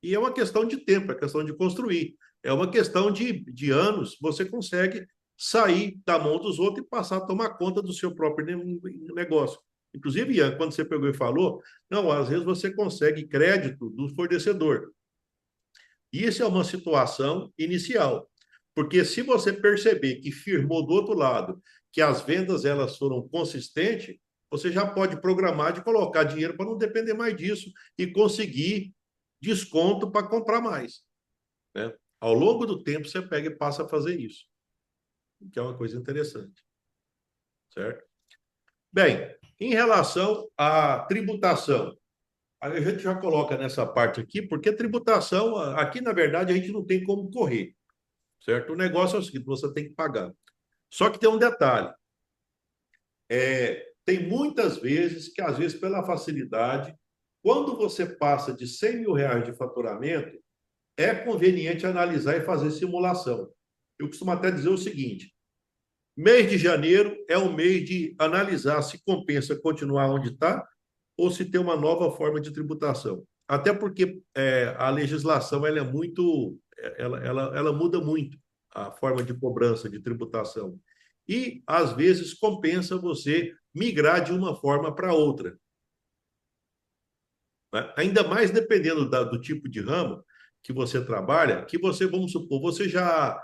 E é uma questão de tempo, é questão de construir. É uma questão de anos, você consegue sair da mão dos outros e passar a tomar conta do seu próprio negócio. Inclusive, Ian, quando você pegou e falou, não, às vezes você consegue crédito do fornecedor. Isso é uma situação inicial, porque se você perceber que firmou do outro lado, que as vendas elas foram consistentes, você já pode programar de colocar dinheiro para não depender mais disso e conseguir desconto para comprar mais, né? Ao longo do tempo, você pega e passa a fazer isso, que é uma coisa interessante, certo? Bem, em relação à tributação, a gente já coloca nessa parte aqui, porque tributação, aqui na verdade, a gente não tem como correr, certo? O negócio é o seguinte, você tem que pagar. Só que tem um detalhe, tem muitas vezes que, às vezes, pela facilidade, quando você passa de 100 mil reais de faturamento, é conveniente analisar e fazer simulação. Eu costumo até dizer o seguinte, mês de janeiro é o mês de analisar se compensa continuar onde está ou se tem uma nova forma de tributação. Até porque a legislação ela é muito, ela muda muito a forma de cobrança de tributação. E, às vezes, compensa você migrar de uma forma para outra, né? Ainda mais dependendo do tipo de ramo que você trabalha, que você, vamos supor, você já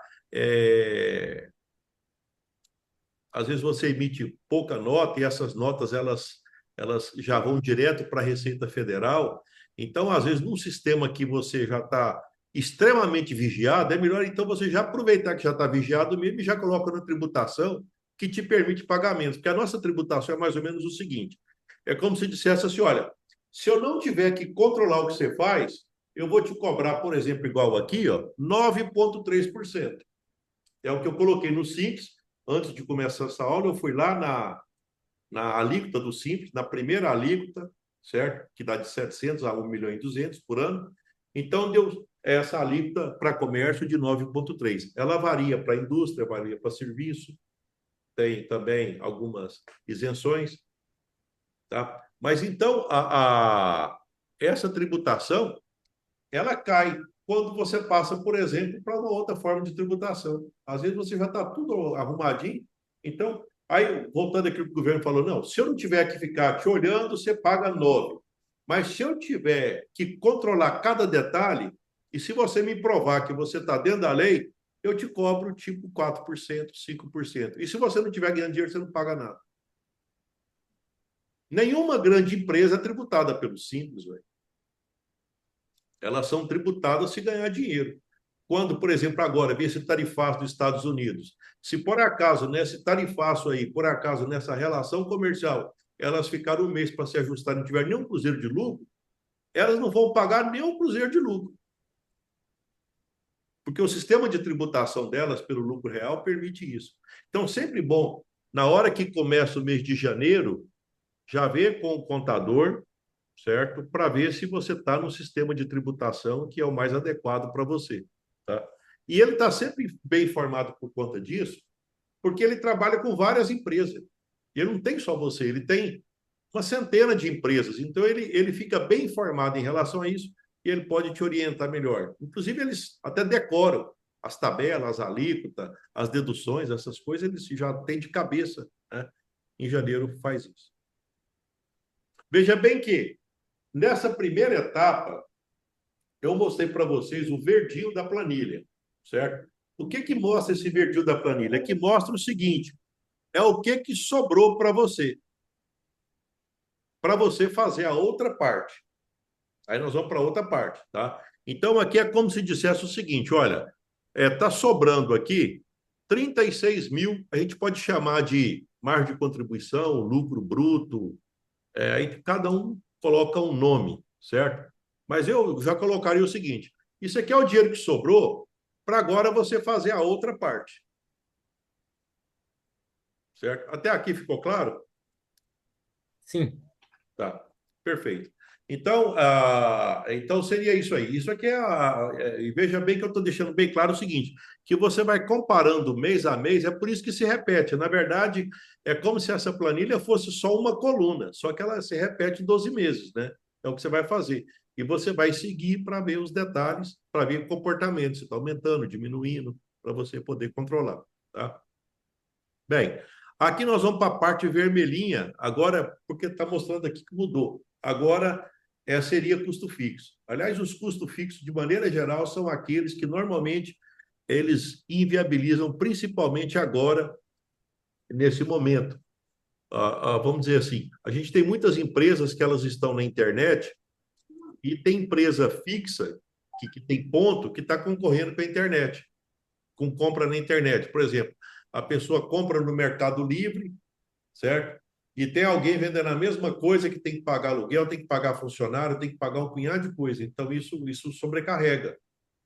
às vezes você emite pouca nota e essas notas elas já vão direto para a Receita Federal. Então, às vezes, num sistema que você já está extremamente vigiado, é melhor então você já aproveitar que já está vigiado mesmo e já coloca na tributação que te permite pagamentos. Porque a nossa tributação é mais ou menos o seguinte: é como se dissesse assim, olha, se eu não tiver que controlar o que você faz, eu vou te cobrar, por exemplo, igual aqui, ó, 9,3%. É o que eu coloquei no Simples. Antes de começar essa aula, eu fui lá na alíquota do Simples, na primeira alíquota, certo? Que dá de 700 a 1 milhão e 200 por ano. Então, deu essa alíquota para comércio de 9,3. Ela varia para a indústria, varia para serviço, tem também algumas isenções, tá? Mas então, essa tributação, ela cai quando você passa, por exemplo, para uma outra forma de tributação. Às vezes você já está tudo arrumadinho. Então, aí, voltando aqui, o governo falou, não, se eu não tiver que ficar te olhando, você paga 9. Mas se eu tiver que controlar cada detalhe, e se você me provar que você está dentro da lei, eu te cobro tipo 4%, 5%. E se você não tiver ganhando dinheiro, você não paga nada. Nenhuma grande empresa é tributada pelo Simples, velho. Elas são tributadas se ganhar dinheiro. Quando, por exemplo, agora, vê esse tarifaço dos Estados Unidos, se por acaso, nesse tarifaço aí, por acaso, nessa relação comercial, elas ficaram um mês para se ajustar e não tiver nenhum cruzeiro de lucro, elas não vão pagar nenhum cruzeiro de lucro. Porque o sistema de tributação delas pelo lucro real permite isso. Então, sempre bom, na hora que começa o mês de janeiro, já ver com o contador, certo? Para ver se você está no sistema de tributação que é o mais adequado para você, tá? E ele está sempre bem informado por conta disso, porque ele trabalha com várias empresas. Ele não tem só você, ele tem uma centena de empresas. Então, ele fica bem informado em relação a isso e ele pode te orientar melhor. Inclusive, eles até decoram as tabelas, as alíquotas, as deduções, essas coisas, eles já têm de cabeça, né? Em janeiro faz isso. Veja bem que nessa primeira etapa, eu mostrei para vocês o verdinho da planilha, certo? O que mostra esse verdinho da planilha? É que mostra o seguinte, é o que sobrou para você fazer a outra parte. Aí nós vamos para a outra parte, tá? Então, aqui é como se dissesse o seguinte, olha, tá sobrando aqui 36 mil, a gente pode chamar de margem de contribuição, lucro bruto, aí cada um coloca um nome, certo? Mas eu já colocaria o seguinte, isso aqui é o dinheiro que sobrou para agora você fazer a outra parte. Certo? Até aqui ficou claro? Sim. Tá, perfeito. Então seria isso aí. Isso aqui e veja bem que eu estou deixando bem claro o seguinte, que você vai comparando mês a mês, é por isso que se repete. Na verdade, é como se essa planilha fosse só uma coluna, só que ela se repete 12 meses, né? É o que você vai fazer. E você vai seguir para ver os detalhes, para ver o comportamento, se está aumentando, diminuindo, para você poder controlar, tá? Bem, aqui nós vamos para a parte vermelhinha, agora, porque está mostrando aqui que mudou. Agora seria custo fixo. Aliás, os custos fixos, de maneira geral, são aqueles que normalmente eles inviabilizam, principalmente agora, nesse momento. Vamos dizer assim, a gente tem muitas empresas que elas estão na internet e tem empresa fixa que tem ponto que está concorrendo com a internet, com compra na internet. Por exemplo, a pessoa compra no Mercado Livre, certo? E tem alguém vendendo a mesma coisa que tem que pagar aluguel, tem que pagar funcionário, tem que pagar um punhado de coisa. Então, isso sobrecarrega,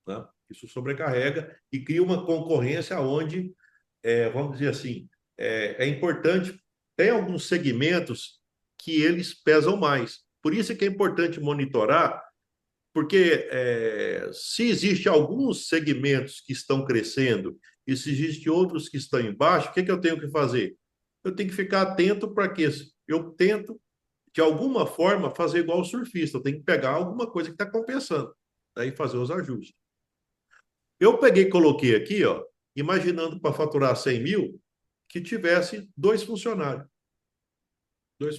né? Isso sobrecarrega e cria uma concorrência onde, vamos dizer assim, é importante. Tem alguns segmentos que eles pesam mais. Por isso é que é importante monitorar, porque se existe alguns segmentos que estão crescendo e se existem outros que estão embaixo, o que eu tenho que fazer? Eu tenho que ficar atento para que eu tento, de alguma forma, fazer igual o surfista. Eu tenho que pegar alguma coisa que está compensando, daí fazer os ajustes. Eu peguei e coloquei aqui, ó, imaginando para faturar 100 mil, que tivesse dois funcionários, dois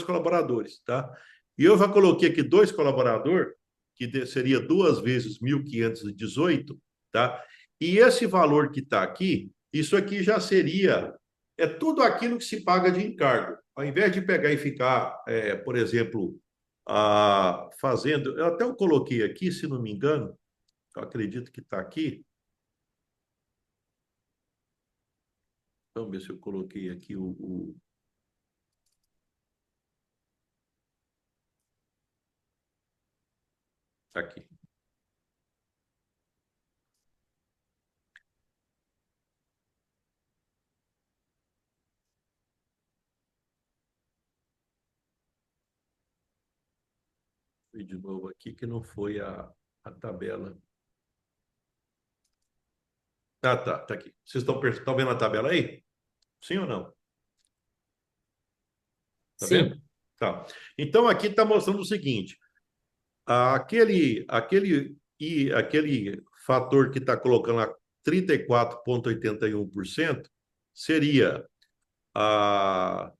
colaboradores, tá? E eu já coloquei aqui dois colaboradores, que seria 2 vezes 1.518, tá? E esse valor que está aqui, isso aqui já seria tudo aquilo que se paga de encargo. Ao invés de pegar e ficar, por exemplo, fazendo. Eu até coloquei aqui, se não me engano, eu acredito que está aqui. Vamos ver se eu coloquei aqui aqui. E de novo aqui, que não foi a tabela. Tá aqui. Vocês estão vendo a tabela aí? Sim ou não? Tá vendo? Sim. Tá. Então aqui está mostrando o seguinte: aquele fator que está colocando lá 34,81% seria a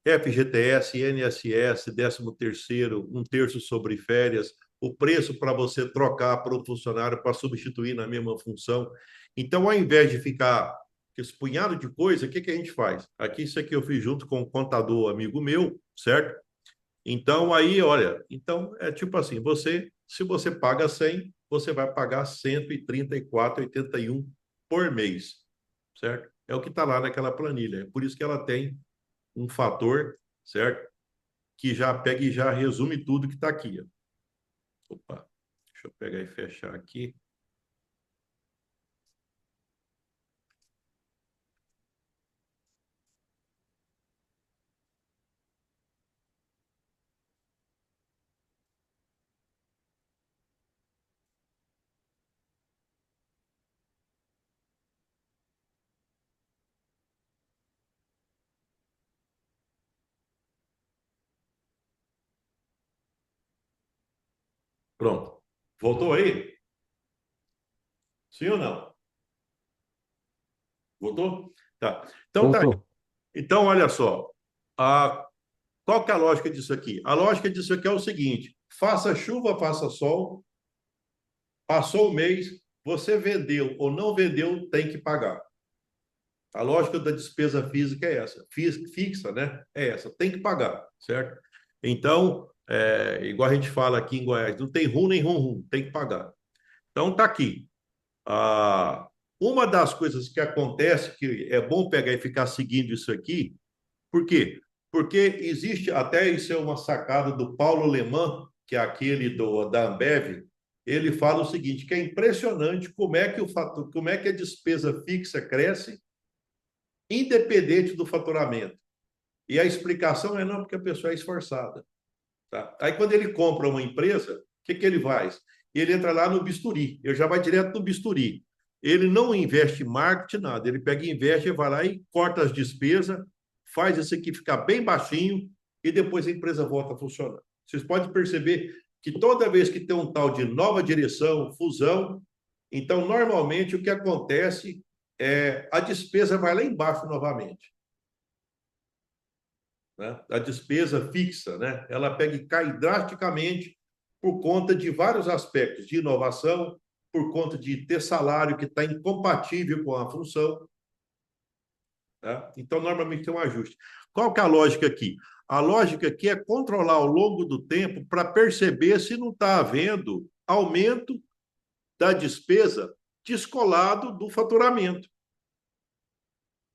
FGTS, INSS, 13º, 1/3 sobre férias, o preço para você trocar para o funcionário para substituir na mesma função. Então, ao invés de ficar com esse punhado de coisa, o que a gente faz? Aqui, isso aqui eu fiz junto com um contador amigo meu, certo? Então, aí, olha, então é tipo assim, se você paga 100, você vai pagar 134,81 por mês, certo? É o que está lá naquela planilha. É por isso que ela tem um fator, certo? Que já pega e já resume tudo que está aqui. Ó. Opa, deixa eu pegar e fechar aqui. Pronto. Voltou aí? Sim ou não? Voltou? Tá. Então tá. Voltou. Então, olha só. Qual que é a lógica disso aqui? A lógica disso aqui é o seguinte: faça chuva, faça sol, passou o mês, você vendeu ou não vendeu, tem que pagar. A lógica da despesa física é essa, fixa, né? É essa, tem que pagar, certo? Então, igual a gente fala aqui em Goiás, não tem rum nem rum, tem que pagar. Então, tá aqui. Uma das coisas que acontece, que é bom pegar e ficar seguindo isso aqui, por quê? Porque existe, até isso é uma sacada do Paulo Leman, que é aquele da Ambev, ele fala o seguinte, que é impressionante como é que a despesa fixa cresce independente do faturamento. E a explicação é não porque a pessoa é esforçada. Tá? Aí, quando ele compra uma empresa, o que ele faz? Ele entra lá no bisturi, ele já vai direto no bisturi. Ele não investe em marketing, nada. Ele pega e investe, vai lá e corta as despesas, faz isso aqui ficar bem baixinho e depois a empresa volta a funcionar. Vocês podem perceber que toda vez que tem um tal de nova direção, fusão, então, normalmente, o que acontece é a despesa vai lá embaixo novamente. Né? A despesa fixa, né? Ela pega e cai drasticamente por conta de vários aspectos de inovação, por conta de ter salário que está incompatível com a função. Tá? Então, normalmente tem um ajuste. Qual que é a lógica aqui? A lógica aqui é controlar ao longo do tempo para perceber se não está havendo aumento da despesa descolado do faturamento.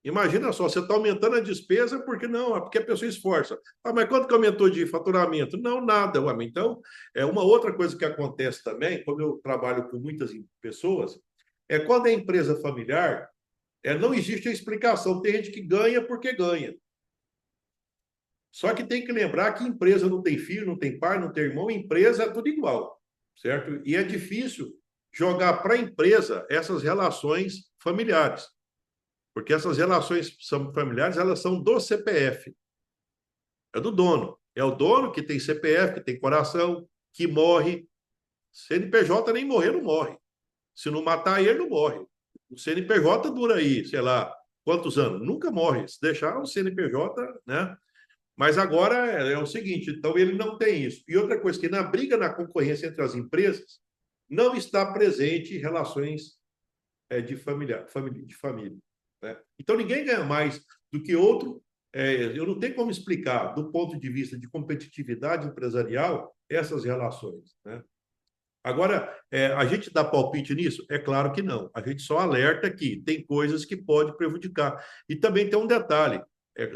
Imagina só, você está aumentando a despesa porque não, é porque a pessoa esforça. Ah, mas quanto que aumentou de faturamento? Não, nada. Ué, então, uma outra coisa que acontece também, como eu trabalho com muitas pessoas, é quando é empresa familiar, não existe a explicação. Tem gente que ganha porque ganha. Só que tem que lembrar que empresa não tem filho, não tem pai, não tem irmão, empresa é tudo igual, certo? E é difícil jogar para a empresa essas relações familiares. Porque essas relações familiares, elas são do CPF. É do dono. É o dono que tem CPF, que tem coração, que morre. CNPJ nem morrer, não morre. Se não matar ele, não morre. O CNPJ dura aí, sei lá, quantos anos? Nunca morre. Se deixar o CNPJ, né? Mas agora é o seguinte, então ele não tem isso. E outra coisa, que na briga, na concorrência entre as empresas, não está presente relações de família. Né? Então, ninguém ganha mais do que outro. Eu não tenho como explicar, do ponto de vista de competitividade empresarial, essas relações. Né? Agora, a gente dá palpite nisso? É claro que não. A gente só alerta que tem coisas que podem prejudicar. E também tem um detalhe: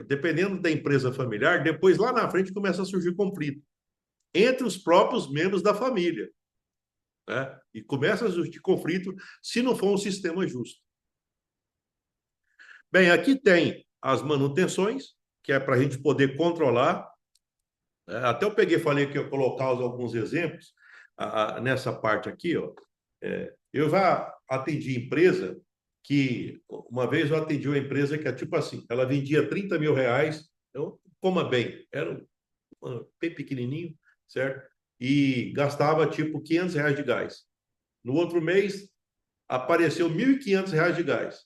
dependendo da empresa familiar, depois lá na frente começa a surgir conflito entre os próprios membros da família. Né? E começa a surgir conflito se não for um sistema justo. Bem, aqui tem as manutenções, que é para a gente poder controlar. Até eu peguei, falei que eu ia colocar alguns exemplos nessa parte aqui. Ó. Eu já atendi empresa que, uma vez eu atendi uma empresa que é tipo assim, ela vendia 30 mil reais, então, coma bem, era bem pequenininho, certo? E gastava tipo 500 reais de gás. No outro mês, apareceu 1.500 reais de gás.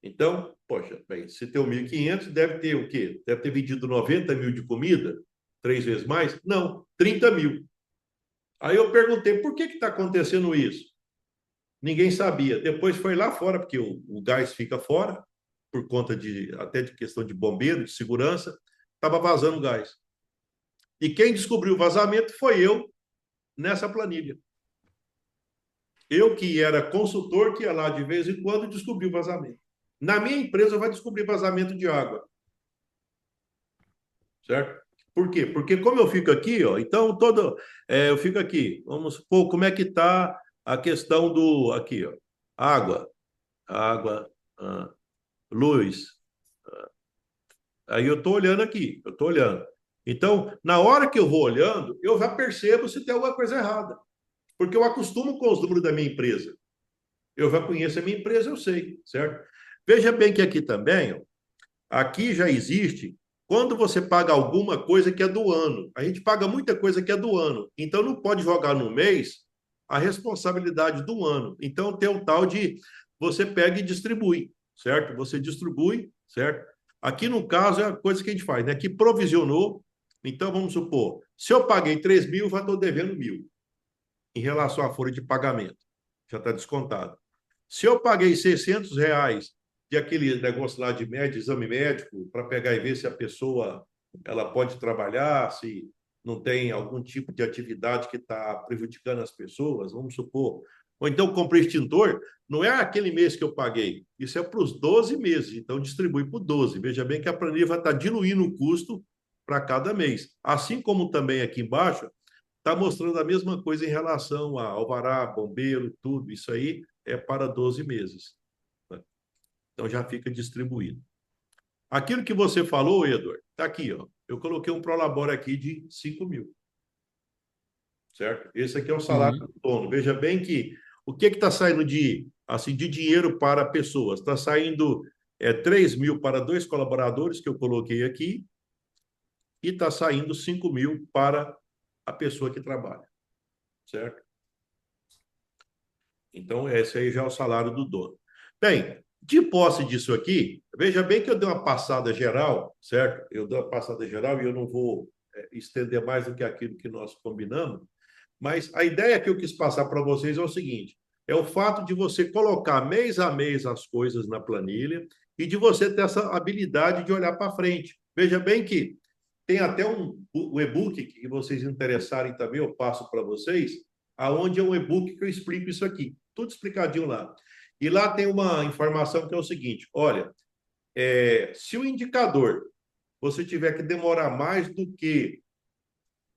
Então, poxa, bem, se tem 1.500, deve ter o quê? Deve ter vendido 90 mil de comida, 3 vezes mais? Não, 30 mil. Aí eu perguntei, por que está acontecendo isso? Ninguém sabia. Depois foi lá fora, porque o gás fica fora, por conta até de questão de bombeiro, de segurança, estava vazando gás. E quem descobriu o vazamento foi eu, nessa planilha. Eu que era consultor, que ia lá de vez em quando e descobri o vazamento. Na minha empresa vai descobrir vazamento de água. Certo? Por quê? Porque como eu fico aqui, ó, então eu fico aqui. Vamos supor como é que está a questão do aqui, ó, água, luz. Aí eu estou olhando aqui, eu estou olhando. Então, na hora que eu vou olhando, eu já percebo se tem alguma coisa errada, porque eu acostumo com os números da minha empresa. Eu já conheço a minha empresa, eu sei, certo? Veja bem que aqui também, ó, aqui já existe quando você paga alguma coisa que é do ano. A gente paga muita coisa que é do ano. Então, não pode jogar no mês a responsabilidade do ano. Então, tem um tal de você pega e distribui, certo? Você distribui, certo? Aqui, no caso, é a coisa que a gente faz, né? Que provisionou. Então, vamos supor, se eu paguei 3 mil, já estou devendo 1.000 em relação à folha de pagamento. Já está descontado. Se eu paguei 600 reais de aquele negócio lá de exame médico, para pegar e ver se a pessoa ela pode trabalhar, se não tem algum tipo de atividade que está prejudicando as pessoas, vamos supor. Ou então comprei extintor, não é aquele mês que eu paguei, isso é para os 12 meses, então distribui por 12. Veja bem que a planilha vai estar diluindo o custo para cada mês. Assim como também aqui embaixo, está mostrando a mesma coisa em relação a alvará, bombeiro, tudo. Isso aí é para 12 meses. Né? Então já fica distribuído. Aquilo que você falou, Edward, está aqui. Ó. eu coloquei um Prolabore aqui de 5 mil. Certo? Esse aqui é o salário Uhum. do dono. Veja bem que o que está saindo de dinheiro para pessoas? Está saindo 3 mil para 2 colaboradores, que eu coloquei aqui, e está saindo 5 mil para a pessoa que trabalha. Certo? Então, esse aí já é o salário do dono. Bem, de posse disso aqui, veja bem que eu dei uma passada geral, certo? Eu dei uma passada geral e eu não vou estender mais do que aquilo que nós combinamos, mas a ideia que eu quis passar para vocês é o seguinte: é o fato de você colocar mês a mês as coisas na planilha e de você ter essa habilidade de olhar para frente. Veja bem que tem até o e-book que vocês interessarem também, eu passo para vocês, aonde é um e-book que eu explico isso aqui, tudo explicadinho lá. E lá tem uma informação que é o seguinte: olha, se o indicador você tiver que demorar mais do que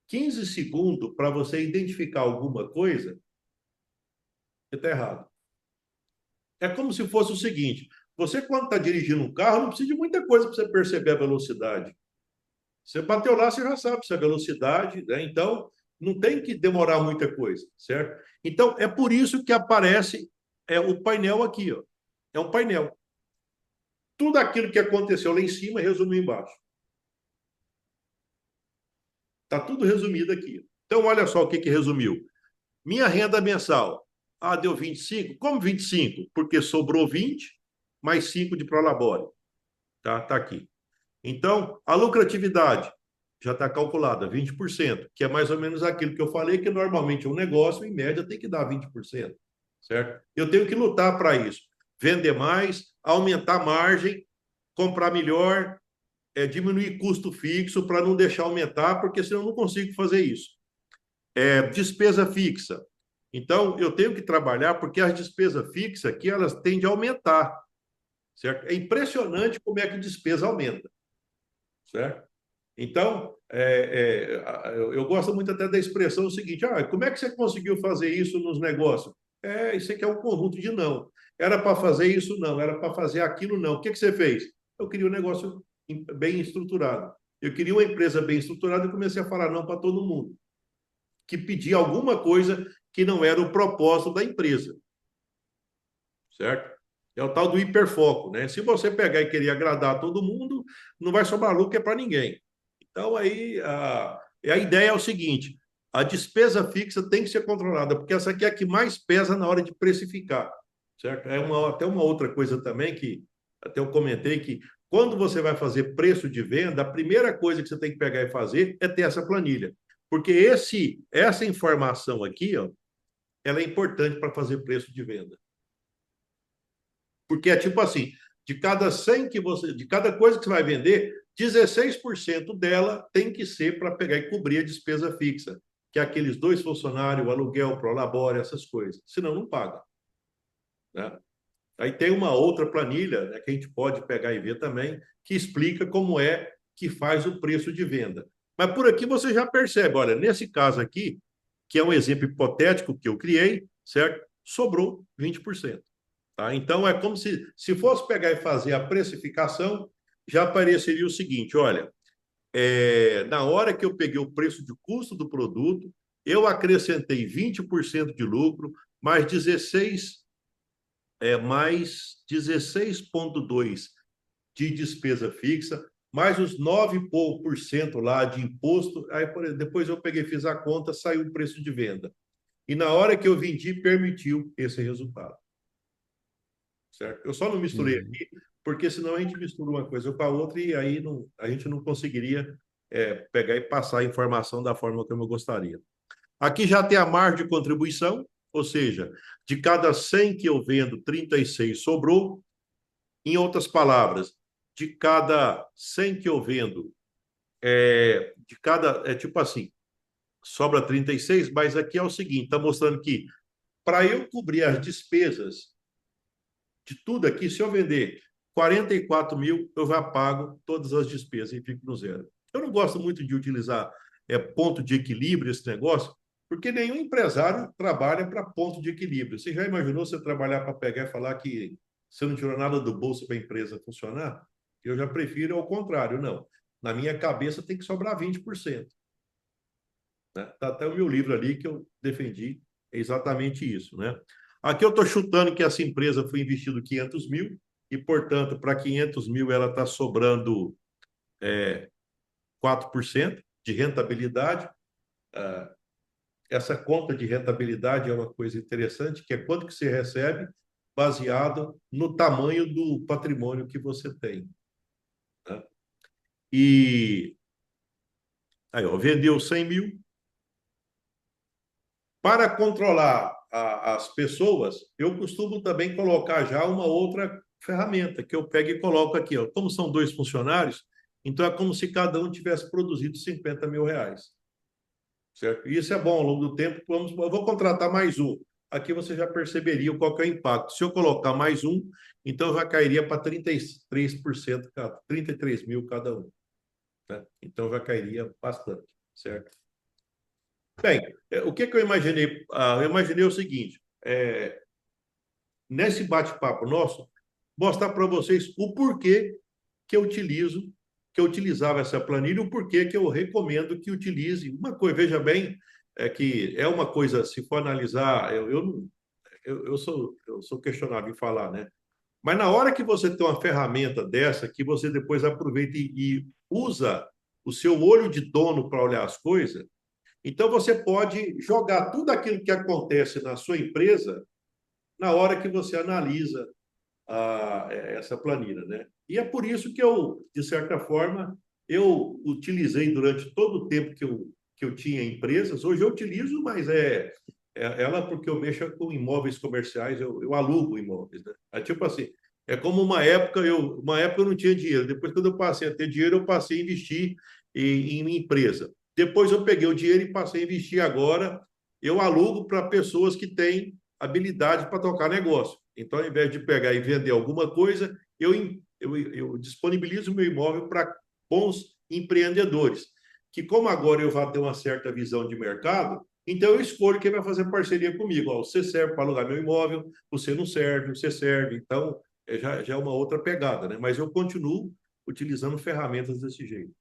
15 segundos para você identificar alguma coisa, você está errado. É como se fosse o seguinte: você, quando está dirigindo um carro, não precisa de muita coisa para você perceber a velocidade. Você bateu lá, você já sabe se a velocidade, né? Então, não tem que demorar muita coisa, certo? Então, é por isso que aparece o painel aqui, ó. É um painel. Tudo aquilo que aconteceu lá em cima resumiu embaixo. Está tudo resumido aqui. Então, olha só o que resumiu. Minha renda mensal. Ah, deu 25. Como 25? Porque sobrou 20 mais 5 de Prolabore. Tá aqui. Então, a lucratividade já está calculada, 20%, que é mais ou menos aquilo que eu falei, que normalmente um negócio, em média, tem que dar 20%. Certo? Eu tenho que lutar para isso. Vender mais, aumentar a margem, comprar melhor, diminuir custo fixo para não deixar aumentar, porque senão eu não consigo fazer isso. Despesa fixa. Então, eu tenho que trabalhar porque as despesas fixas aqui, elas tendem a aumentar. Certo? É impressionante como é que a despesa aumenta. Certo? Então, eu gosto muito até da expressão seguinte: como é que você conseguiu fazer isso nos negócios? Isso aqui é um conjunto de não. Era para fazer isso, não. Era para fazer aquilo, não. O que você fez? Eu queria um negócio bem estruturado. Eu queria uma empresa bem estruturada e comecei a falar não para todo mundo que pedia alguma coisa que não era o propósito da empresa. Certo? É o tal do hiperfoco, né? Se você pegar e querer agradar todo mundo, não vai sobrar lucro para ninguém. Então, aí, a ideia é o seguinte: a despesa fixa tem que ser controlada, porque essa aqui é a que mais pesa na hora de precificar, certo? Até uma outra coisa também que até eu comentei, que quando você vai fazer preço de venda, a primeira coisa que você tem que pegar e fazer é ter essa planilha, porque essa informação aqui, ó, ela é importante para fazer preço de venda. Porque é tipo assim: de cada coisa que você vai vender, 16% dela tem que ser para pegar e cobrir a despesa fixa, que é aqueles 2 funcionários, o aluguel, prolabore, essas coisas. Senão, não paga. Né? Aí tem uma outra planilha, né, que a gente pode pegar e ver também, que explica como é que faz o preço de venda. Mas por aqui você já percebe, olha, nesse caso aqui, que é um exemplo hipotético que eu criei, certo? Sobrou 20%. Tá? Então, é como se fosse pegar e fazer a precificação, já apareceria o seguinte: olha, na hora que eu peguei o preço de custo do produto, eu acrescentei 20% de lucro, mais 16,2% de despesa fixa, mais os 9% lá de imposto. Aí, depois eu peguei, fiz a conta, saiu o preço de venda. E na hora que eu vendi, permitiu esse resultado. Certo? Eu só não misturei aqui, porque senão a gente mistura uma coisa com a outra e aí a gente não conseguiria pegar e passar a informação da forma como eu gostaria. Aqui já tem a margem de contribuição, ou seja, de cada 100 que eu vendo, 36 sobrou. Em outras palavras, de cada 100 que eu vendo, tipo assim, sobra 36, mas aqui é o seguinte: está mostrando que para eu cobrir as despesas de tudo aqui, se eu vender 44 mil, eu já pago todas as despesas e fico no zero. Eu não gosto muito de utilizar ponto de equilíbrio esse negócio, porque nenhum empresário trabalha para ponto de equilíbrio. Você já imaginou você trabalhar para pegar e falar que você não tirou nada do bolso para a empresa funcionar? Eu já prefiro ao contrário, não. na minha cabeça tem que sobrar 20%. Né? Tá até o meu livro ali que eu defendi exatamente isso, né? Aqui eu estou chutando que essa empresa foi investido 500 mil e, portanto, para 500 mil ela está sobrando 4% de rentabilidade. Essa conta de rentabilidade é uma coisa interessante, que é quanto que você recebe baseado no tamanho do patrimônio que você tem. Né? E aí, ó, vendeu 100 mil. Para controlar as pessoas, eu costumo também colocar já uma outra ferramenta, que eu pego e coloco aqui. Ó. Como são 2 funcionários, então é como se cada um tivesse produzido 50 mil reais. Certo? E isso é bom ao longo do tempo. Eu vou contratar mais um. Aqui você já perceberia qual que é o impacto. Se eu colocar mais um, então já cairia para 33%, 33 mil cada um. Né? Então já cairia bastante, certo? Bem, o que eu imaginei? Eu imaginei o seguinte, nesse bate-papo nosso, mostrar para vocês o porquê que eu utilizava essa planilha, o porquê que eu recomendo que utilize. Uma coisa, veja bem, que é uma coisa, se for analisar, eu sou questionável em falar, né? Mas na hora que você tem uma ferramenta dessa, que você depois aproveita e usa o seu olho de dono para olhar as coisas, então você pode jogar tudo aquilo que acontece na sua empresa na hora que você analisa essa planilha, né? E é por isso que eu, de certa forma, eu utilizei durante todo o tempo que eu tinha empresas. Hoje eu utilizo, mas ela porque eu mexo com imóveis comerciais, eu alugo imóveis, né? É tipo assim, é como uma época eu não tinha dinheiro. Depois, quando eu passei a ter dinheiro, eu passei a investir em empresa. Depois eu peguei o dinheiro e passei a investir agora. Eu alugo para pessoas que têm habilidade para tocar negócio. Então, ao invés de pegar e vender alguma coisa, eu disponibilizo o meu imóvel para bons empreendedores, que como agora eu vou ter uma certa visão de mercado, então eu escolho quem vai fazer parceria comigo. Ó, você serve para alugar meu imóvel, você não serve, você serve. Então, já é uma outra pegada, né? Mas eu continuo utilizando ferramentas desse jeito.